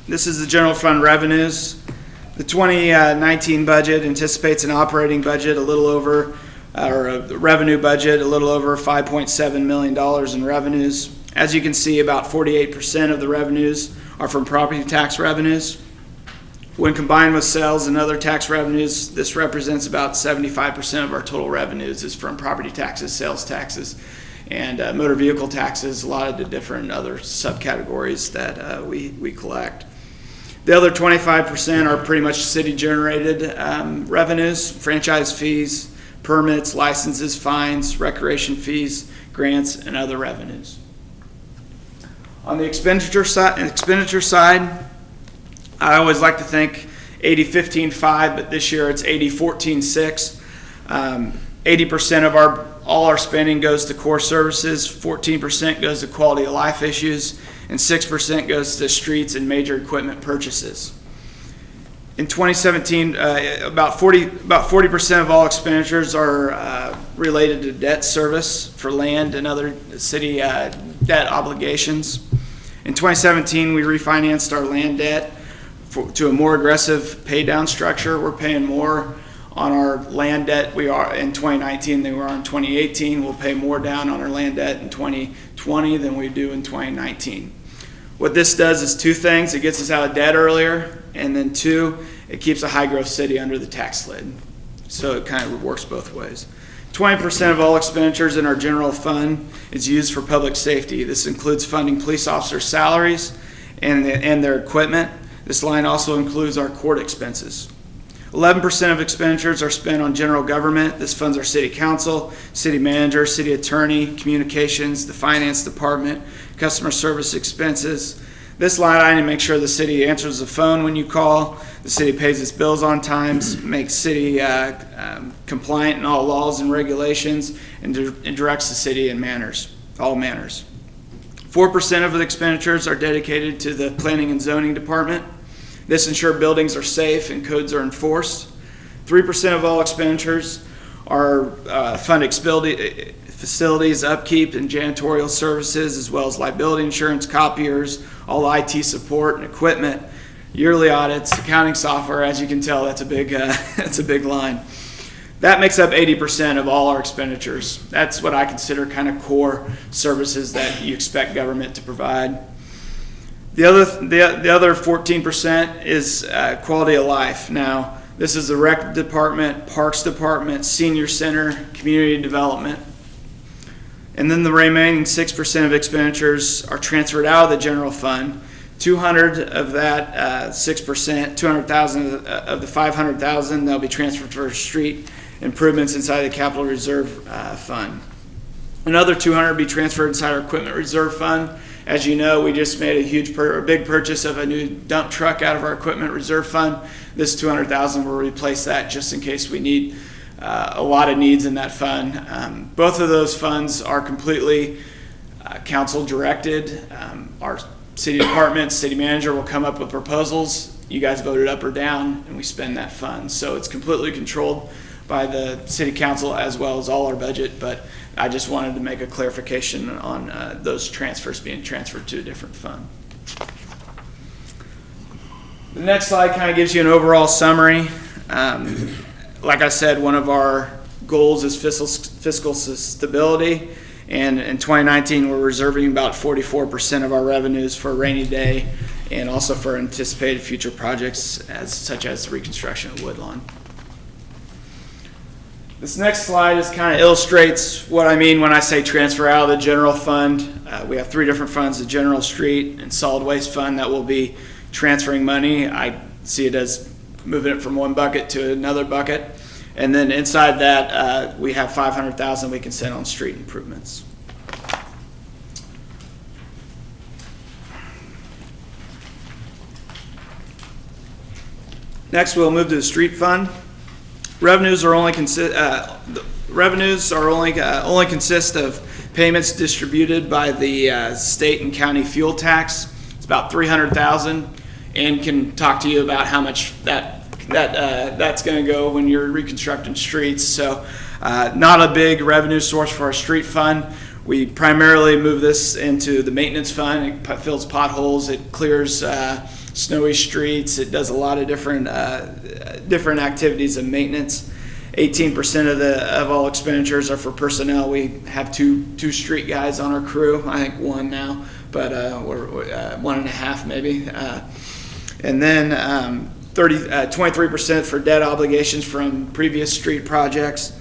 This is the general fund revenues. The 2019 budget anticipates an operating budget a revenue budget a little over $5.7 million in revenues. As you can see, about 48% of the revenues are from property tax revenues. When combined with sales and other tax revenues, this represents about 75% of our total revenues is from property taxes, sales taxes, and motor vehicle taxes, a lot of the different other subcategories that we collect. The other 25% are pretty much city-generated revenues, franchise fees, permits, licenses, fines, recreation fees, grants, and other revenues. On the expenditure side, I always like to think 80-15-5, but this year it's 80-14-6. 80% of all our spending goes to core services, 14% goes to quality of life issues, and 6% goes to streets and major equipment purchases. In 2017, about 40% of all expenditures are related to debt service for land and other city debt obligations. In 2017, we refinanced our land debt to a more aggressive pay down structure. We're paying more on our land debt we are in 2019 than we are in 2018. We'll pay more down on our land debt in 2020 than we do in 2019. What this does is two things. It gets us out of debt earlier, and then two, it keeps a high growth city under the tax lid. So it kind of works both ways. 20% of all expenditures in our general fund is used for public safety. This includes funding police officers' salaries and their equipment. This line also includes our court expenses. 11% of expenditures are spent on general government. This funds our city council, city manager, city attorney, communications, the finance department, customer service expenses. This line item makes sure the city answers the phone when you call, the city pays its bills on time, makes city compliant in all laws and regulations, and directs the city in all manners. 4% of the expenditures are dedicated to the planning and zoning department. This ensures buildings are safe and codes are enforced. 3% of all expenditures are fund facilities, upkeep, and janitorial services, as well as liability insurance, copiers, all IT support and equipment, yearly audits, accounting software. As you can tell, that's a big line. That makes up 80% of all our expenditures. That's what I consider kind of core services that you expect government to provide. The other 14% is quality of life. Now, this is the rec department, parks department, senior center, community development. And then the remaining 6% of expenditures are transferred out of the general fund. 200 of that 6%, 200,000 of the 500,000, they'll be transferred for street improvements inside the capital reserve fund. Another 200 will be transferred inside our equipment reserve fund. As you know, we just made a big purchase of a new dump truck out of our equipment reserve fund. This 200,000 will replace that just in case we need a lot of needs in that fund. Both of those funds are completely council directed. Our city department, city manager will come up with proposals. You guys vote it up or down, and we spend that fund. So it's completely controlled by the city council as well as all our budget, but I just wanted to make a clarification on those transfers being transferred to a different fund. The next slide kind of gives you an overall summary. Like I said, one of our goals is fiscal stability, and in 2019 we're reserving about 44% of our revenues for a rainy day and also for anticipated future projects such as the reconstruction of Woodlawn. This next slide kind of illustrates what I mean when I say transfer out of the general fund. We have three different funds, the general, street, and solid waste fund, that will be transferring money. I see it as moving it from one bucket to another bucket. And then inside that, we have 500,000 we can send on street improvements. Next, we'll move to the street fund. Revenues are only revenues are only consist of payments distributed by the state and county fuel tax. It's about $300,000, and can talk to you about how much that's going to go when you're reconstructing streets. So not a big revenue source for our street fund. We primarily move this into the maintenance fund. It fills potholes, it clears snowy streets, it does a lot of different activities of maintenance. 18% of all expenditures are for personnel. We have two street guys on our crew. I think one now, but we're 1.5 maybe. And then 23% for debt obligations from previous street projects.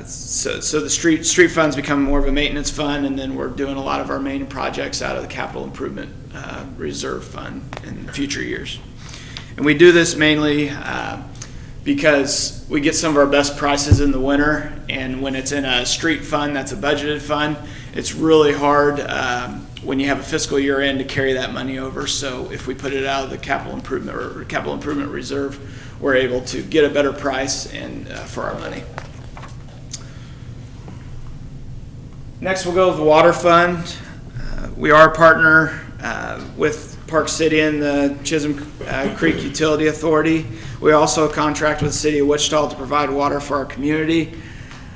So the street fund's become more of a maintenance fund, and then we're doing a lot of our main projects out of the capital improvement reserve fund in future years. And we do this mainly because we get some of our best prices in the winter, and when it's in a street fund that's a budgeted fund, it's really hard when you have a fiscal year end to carry that money over. So if we put it out of the capital improvement reserve, we're able to get a better price and for our money. Next, we'll go with the water fund. We are a partner with Park City and the Chisholm Creek Utility Authority. We also contract with the City of Wichita to provide water for our community.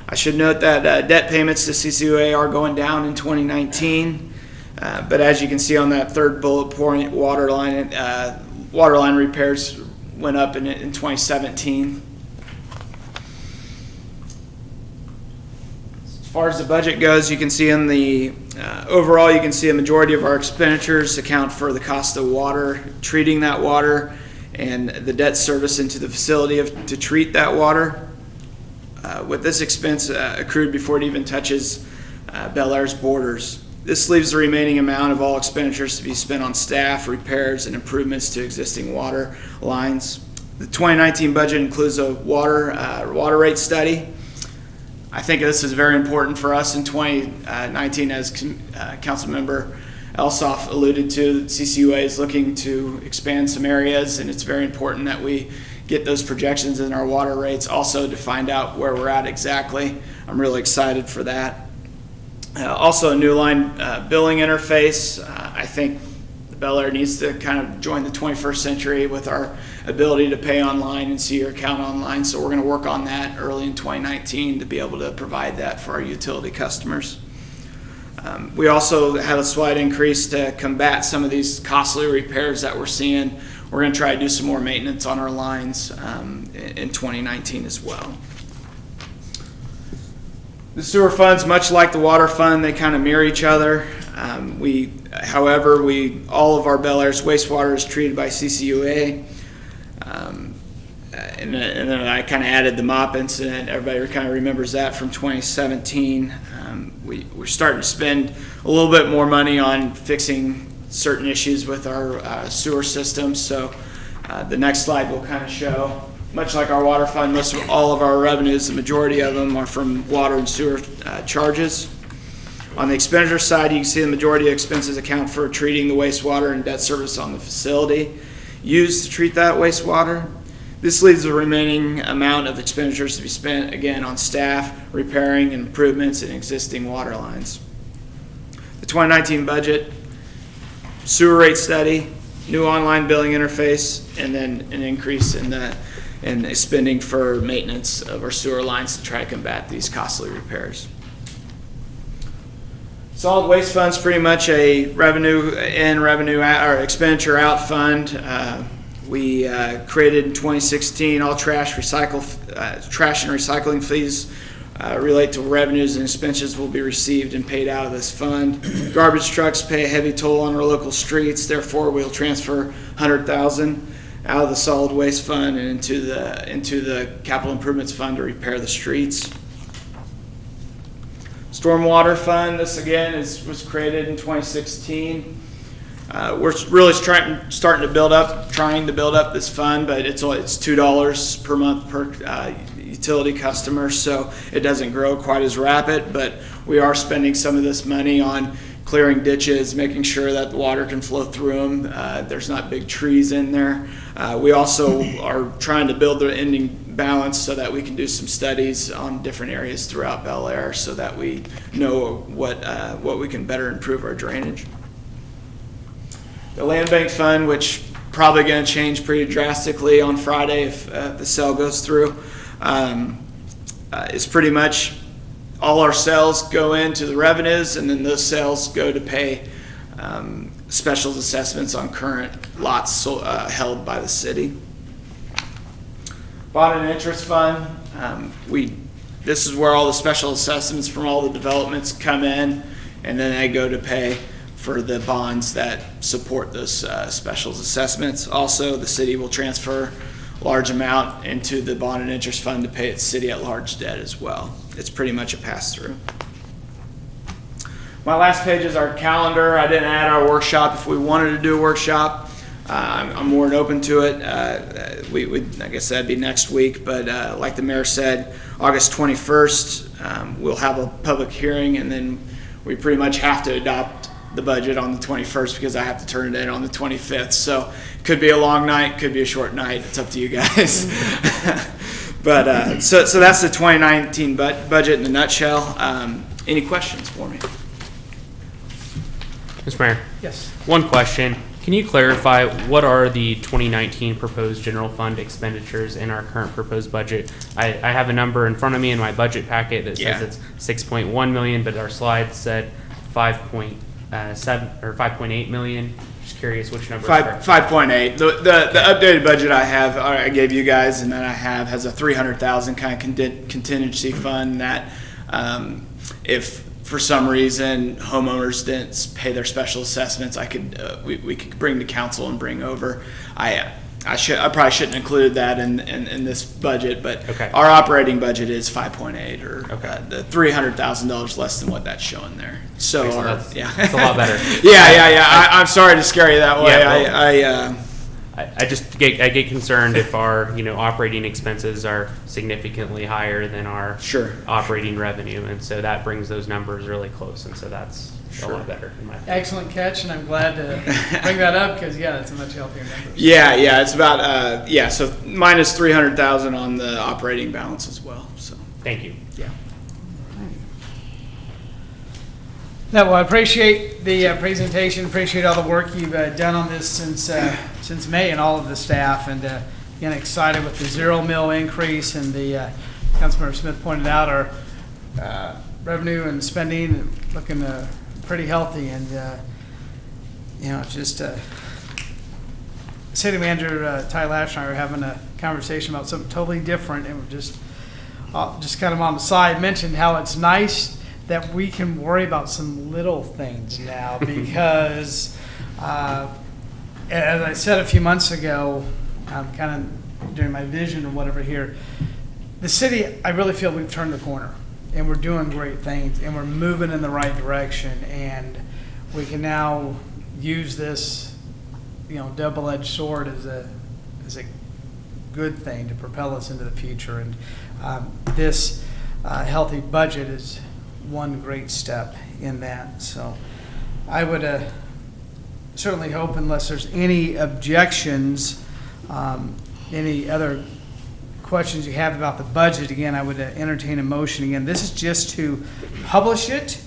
I should note that debt payments to CCUA are going down in 2019, but as you can see on that third bullet point, water line repairs went up in 2017. As far as the budget goes, you can see in the overall, you can see a majority of our expenditures account for the cost of water, treating that water, and the debt service into the facility to treat that water. With this expense accrued before it even touches Bel Aire's borders. This leaves the remaining amount of all expenditures to be spent on staff, repairs, and improvements to existing water lines. The 2019 budget includes a water rate study. I think this is very important for us in 2019, as Councilmember Elsoff alluded to. CCUA is looking to expand some areas, and it's very important that we get those projections in our water rates also to find out where we're at exactly. I'm really excited for that. Also a new line billing interface. I think Bel Aire needs to kind of join the 21st century with our ability to pay online and see your account online. So we're going to work on that early in 2019 to be able to provide that for our utility customers. We also had a slight increase to combat some of these costly repairs that we're seeing. We're going to try to do some more maintenance on our lines in 2019 as well. The sewer funds, much like the water fund, they kind of mirror each other. However, all of our Bel Aire's wastewater is treated by CCUA. And then I kind of added the mop incident. Everybody kind of remembers that from 2017. We're starting to spend a little bit more money on fixing certain issues with our sewer system. So the next slide will kind of show, much like our water fund, most of all of our revenues, the majority of them are from water and sewer charges. On the expenditure side, you can see the majority of expenses account for treating the wastewater and debt service on the facility used to treat that wastewater. This leaves the remaining amount of expenditures to be spent, again, on staff, repairing, and improvements in existing water lines. The 2019 budget, sewer rate study, new online billing interface, and then an increase in spending for maintenance of our sewer lines to try to combat these costly repairs. Solid waste fund's pretty much a revenue in, revenue out, or expenditure out fund. We created in 2016 all trash and recycling fees relate to revenues and expenses will be received and paid out of this fund. Garbage trucks pay a heavy toll on our local streets, therefore we'll transfer $100,000 out of the solid waste fund and into the capital improvements fund to repair the streets. Stormwater fund, this again was created in 2016. We're really starting to build up this fund, but it's $2 per month per utility customer, so it doesn't grow quite as rapid, but we are spending some of this money on clearing ditches, making sure that the water can flow through them. There's not big trees in there. We also are trying to build balance so that we can do some studies on different areas throughout Bel Aire so that we know what we can better improve our drainage. The land bank fund, which probably going to change pretty drastically on Friday if the sale goes through, is pretty much all our sales go into the revenues, and then those sales go to pay special assessments on current lots held by the city. Bond and interest fund, this is where all the special assessments from all the developments come in, and then they go to pay for the bonds that support those special assessments. Also, the city will transfer a large amount into the bond and interest fund to pay its city at large debt as well. It's pretty much a pass-through. My last page is our calendar. I didn't add our workshop. If we wanted to do a workshop, I'm more than open to it. We like I said, be next week, but like the mayor said, August 21st, we'll have a public hearing, and then we pretty much have to adopt the budget on the 21st because I have to turn it in on the 25th. So it could be a long night, could be a short night. It's up to you guys. But so that's the 2019 budget in a nutshell. Any questions for me?
Mr. Mayor.
Yes.
One question. Can you clarify what are the 2019 proposed general fund expenditures in our current proposed budget? I have a number in front of me in my budget packet that says it's 6.1 million, but our slides said 5.7 or 5.8 million. Just curious which number.
5.8. The updated budget I gave you guys, and then has a 300,000 kind of contingency fund that if for some reason homeowners didn't pay their special assessments, we could bring to council and bring over. I probably shouldn't include that in this budget, but
okay.
Our operating budget is 5.8 or
okay.
The $300,000 less than what that's showing there. So
that's a lot better.
Yeah. I'm sorry to scare you that way.
Yeah, well, I get concerned if our operating expenses are significantly higher than our operating revenue, and so that brings those numbers really close, and so that's a lot better in my opinion.
Excellent catch, and I'm glad to bring that up because that's a much healthier number.
Yeah, it's about so minus 300,000 on the operating balance as well. So
thank you.
Yeah.
No, well, I appreciate the presentation. Appreciate all the work you've done on this since May, and all of the staff. And again, excited with the $0 mill increase, and the Councilmember Smith pointed out our revenue and spending looking pretty healthy. And just City Manager Ty Lash and I are having a conversation about something totally different, and we're just kind of on the side mentioned how it's nice that we can worry about some little things now because, as I said a few months ago, kind of during my vision or whatever here, the city, I really feel we've turned the corner and we're doing great things and we're moving in the right direction, and we can now use this, double-edged sword as a good thing to propel us into the future. And this healthy budget is one great step in that. So I would certainly hope, unless there's any objections, any other questions you have about the budget, again, I would entertain a motion. Again, this is just to publish it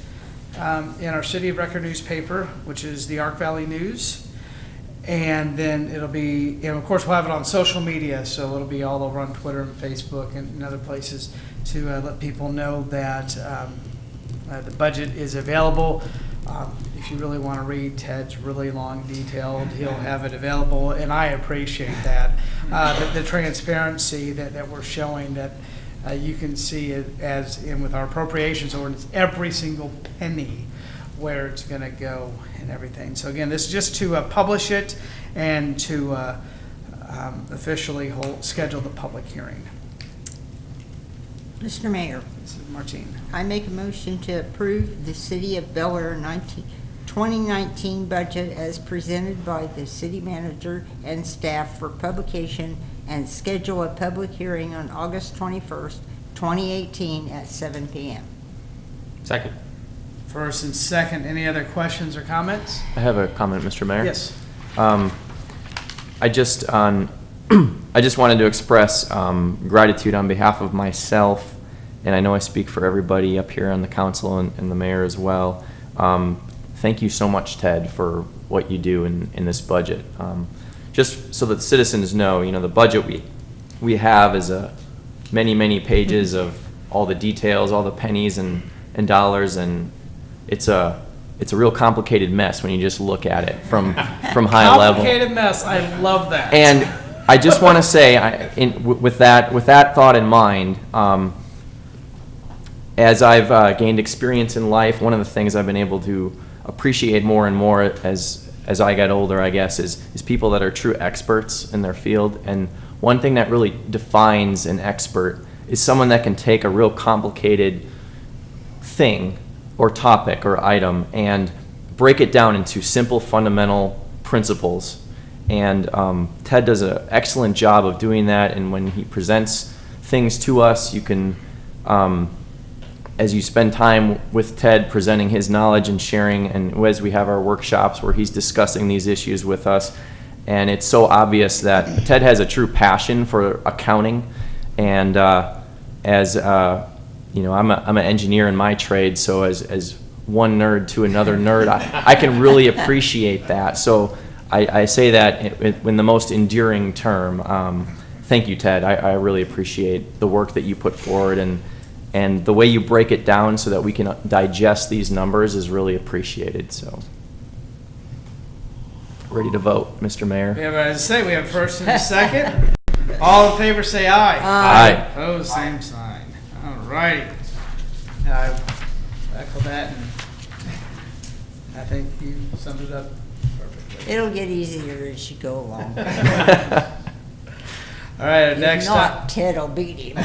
in our City of Record newspaper, which is the Ark Valley News. And then it'll be, and of course we'll have it on social media, so it'll be all over on Twitter and Facebook and other places to let people know that the budget is available. If you really want to read Ted's really long, detailed, he'll have it available, and I appreciate that. The transparency that we're showing, that you can see it as in with our appropriations ordinance, every single penny, where it's going to go and everything. So again, this is just to publish it and to officially schedule the public hearing.
Mr. Mayor,
Mrs. Martine.
I make a motion to approve the City of Bel Aire 2019 budget as presented by the city manager and staff for publication, and schedule a public hearing on August 21st, 2018 at 7 p.m.
Second.
First and second, any other questions or comments?
I have a comment, Mr. Mayor.
Yes.
I just on I just wanted to express gratitude on behalf of myself, and I know I speak for everybody up here on the council and the mayor as well. Thank you so much, Ted, for what you do in this budget. Just so that citizens know, the budget we have is many pages of all the details, all the pennies and dollars, and it's a real complicated mess when you just look at it from high level.
Complicated mess. I love that.
And I just want to say, with that thought in mind, as I've gained experience in life, one of the things I've been able to appreciate more and more as I get older, I guess, is people that are true experts in their field. And one thing that really defines an expert is someone that can take a real complicated thing or topic or item and break it down into simple fundamental principles. And Ted does an excellent job of doing that, and when he presents things to us, you can, as you spend time with Ted presenting his knowledge and sharing, and as we have our workshops where he's discussing these issues with us, and it's so obvious that Ted has a true passion for accounting, and as I'm an engineer in my trade, so as one nerd to another nerd, I can really appreciate that. So I say that in the most endearing term. Thank you, Ted. I really appreciate the work that you put forward, and the way you break it down so that we can digest these numbers is really appreciated. So, ready to vote, Mr. Mayor?
We have, as I say, we have first and a second. All in favor say aye.
Aye.
Opposed, same sign. All righty. I echo that, and I think you summed it up perfectly.
It'll get easier as you go along.
All right, next
If not, Ted will beat him.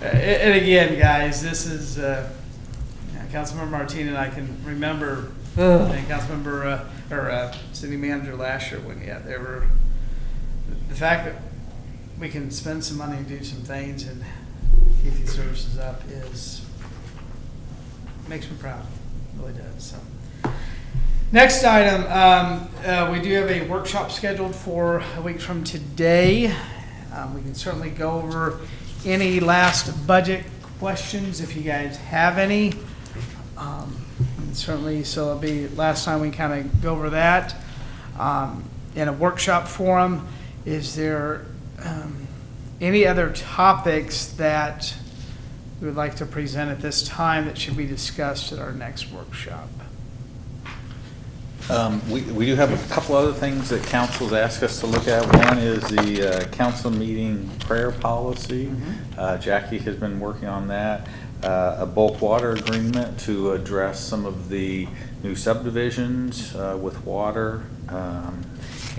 And again, guys, this is Councilmember Martin and I can remember, and Councilmember or City Manager Lasher when they were the fact that we can spend some money and do some things and keep these services up makes me proud. It really does. So. Next item, we do have a workshop scheduled for a week from today. We can certainly go over any last budget questions if you guys have any. Certainly, so it'll be last time we kind of go over that. In a workshop forum, is there any other topics that we would like to present at this time that should be discussed at our next workshop?
We do have a couple other things that council's asked us to look at. One is the council meeting prayer policy.
Mm-hmm.
Jackie has been working on that. A bulk water agreement to address some of the new subdivisions with water.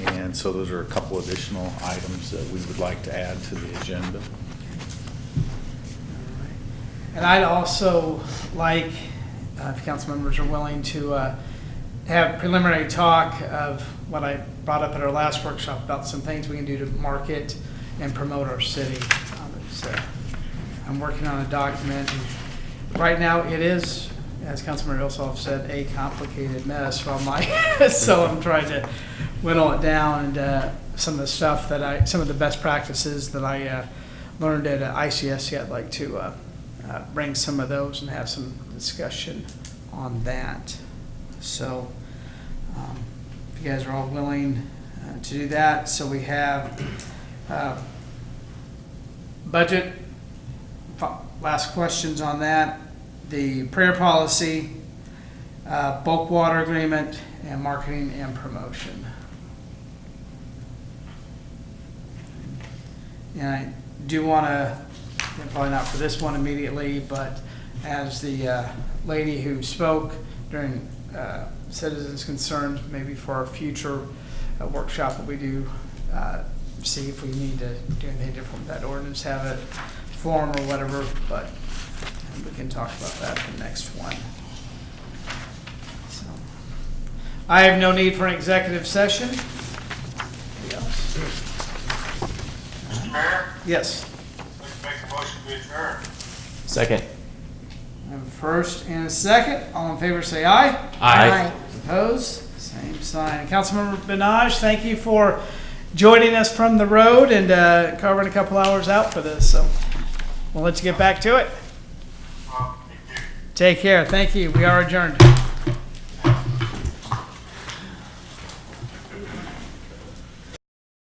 And so those are a couple additional items that we would like to add to the agenda.
And I'd also like, if council members are willing to have preliminary talk of what I brought up at our last workshop about some things we can do to market and promote our city. I'm working on a document. And right now it is, as Councilmember Ilsoff said, a complicated mess from so I'm trying to whittle it down, and some of the stuff that some of the best practices that I learned at ICSC, I'd like to bring some of those and have some discussion on that. So if you guys are all willing to do that. So we have budget, last questions on that, the prayer policy, bulk water agreement, and marketing and promotion. And I do want to, probably not for this one immediately, but as the lady who spoke during citizens' concerns, maybe for our future workshop that we do, see if we need to do anything different with that ordinance, have it form or whatever, but we can talk about that in the next one. So, I have no need for an executive session.
Mr. Mayor,
Yes.
I'd like to make a motion to adjourn.
Second.
I have a first and a second. All in favor say aye.
Aye.
Opposed? Same sign. Councilmember Benaj, thank you for joining us from the road and covering a couple hours out for this. So we'll let you get back to it.
Well, thank you.
Take care. Thank you. We are adjourned.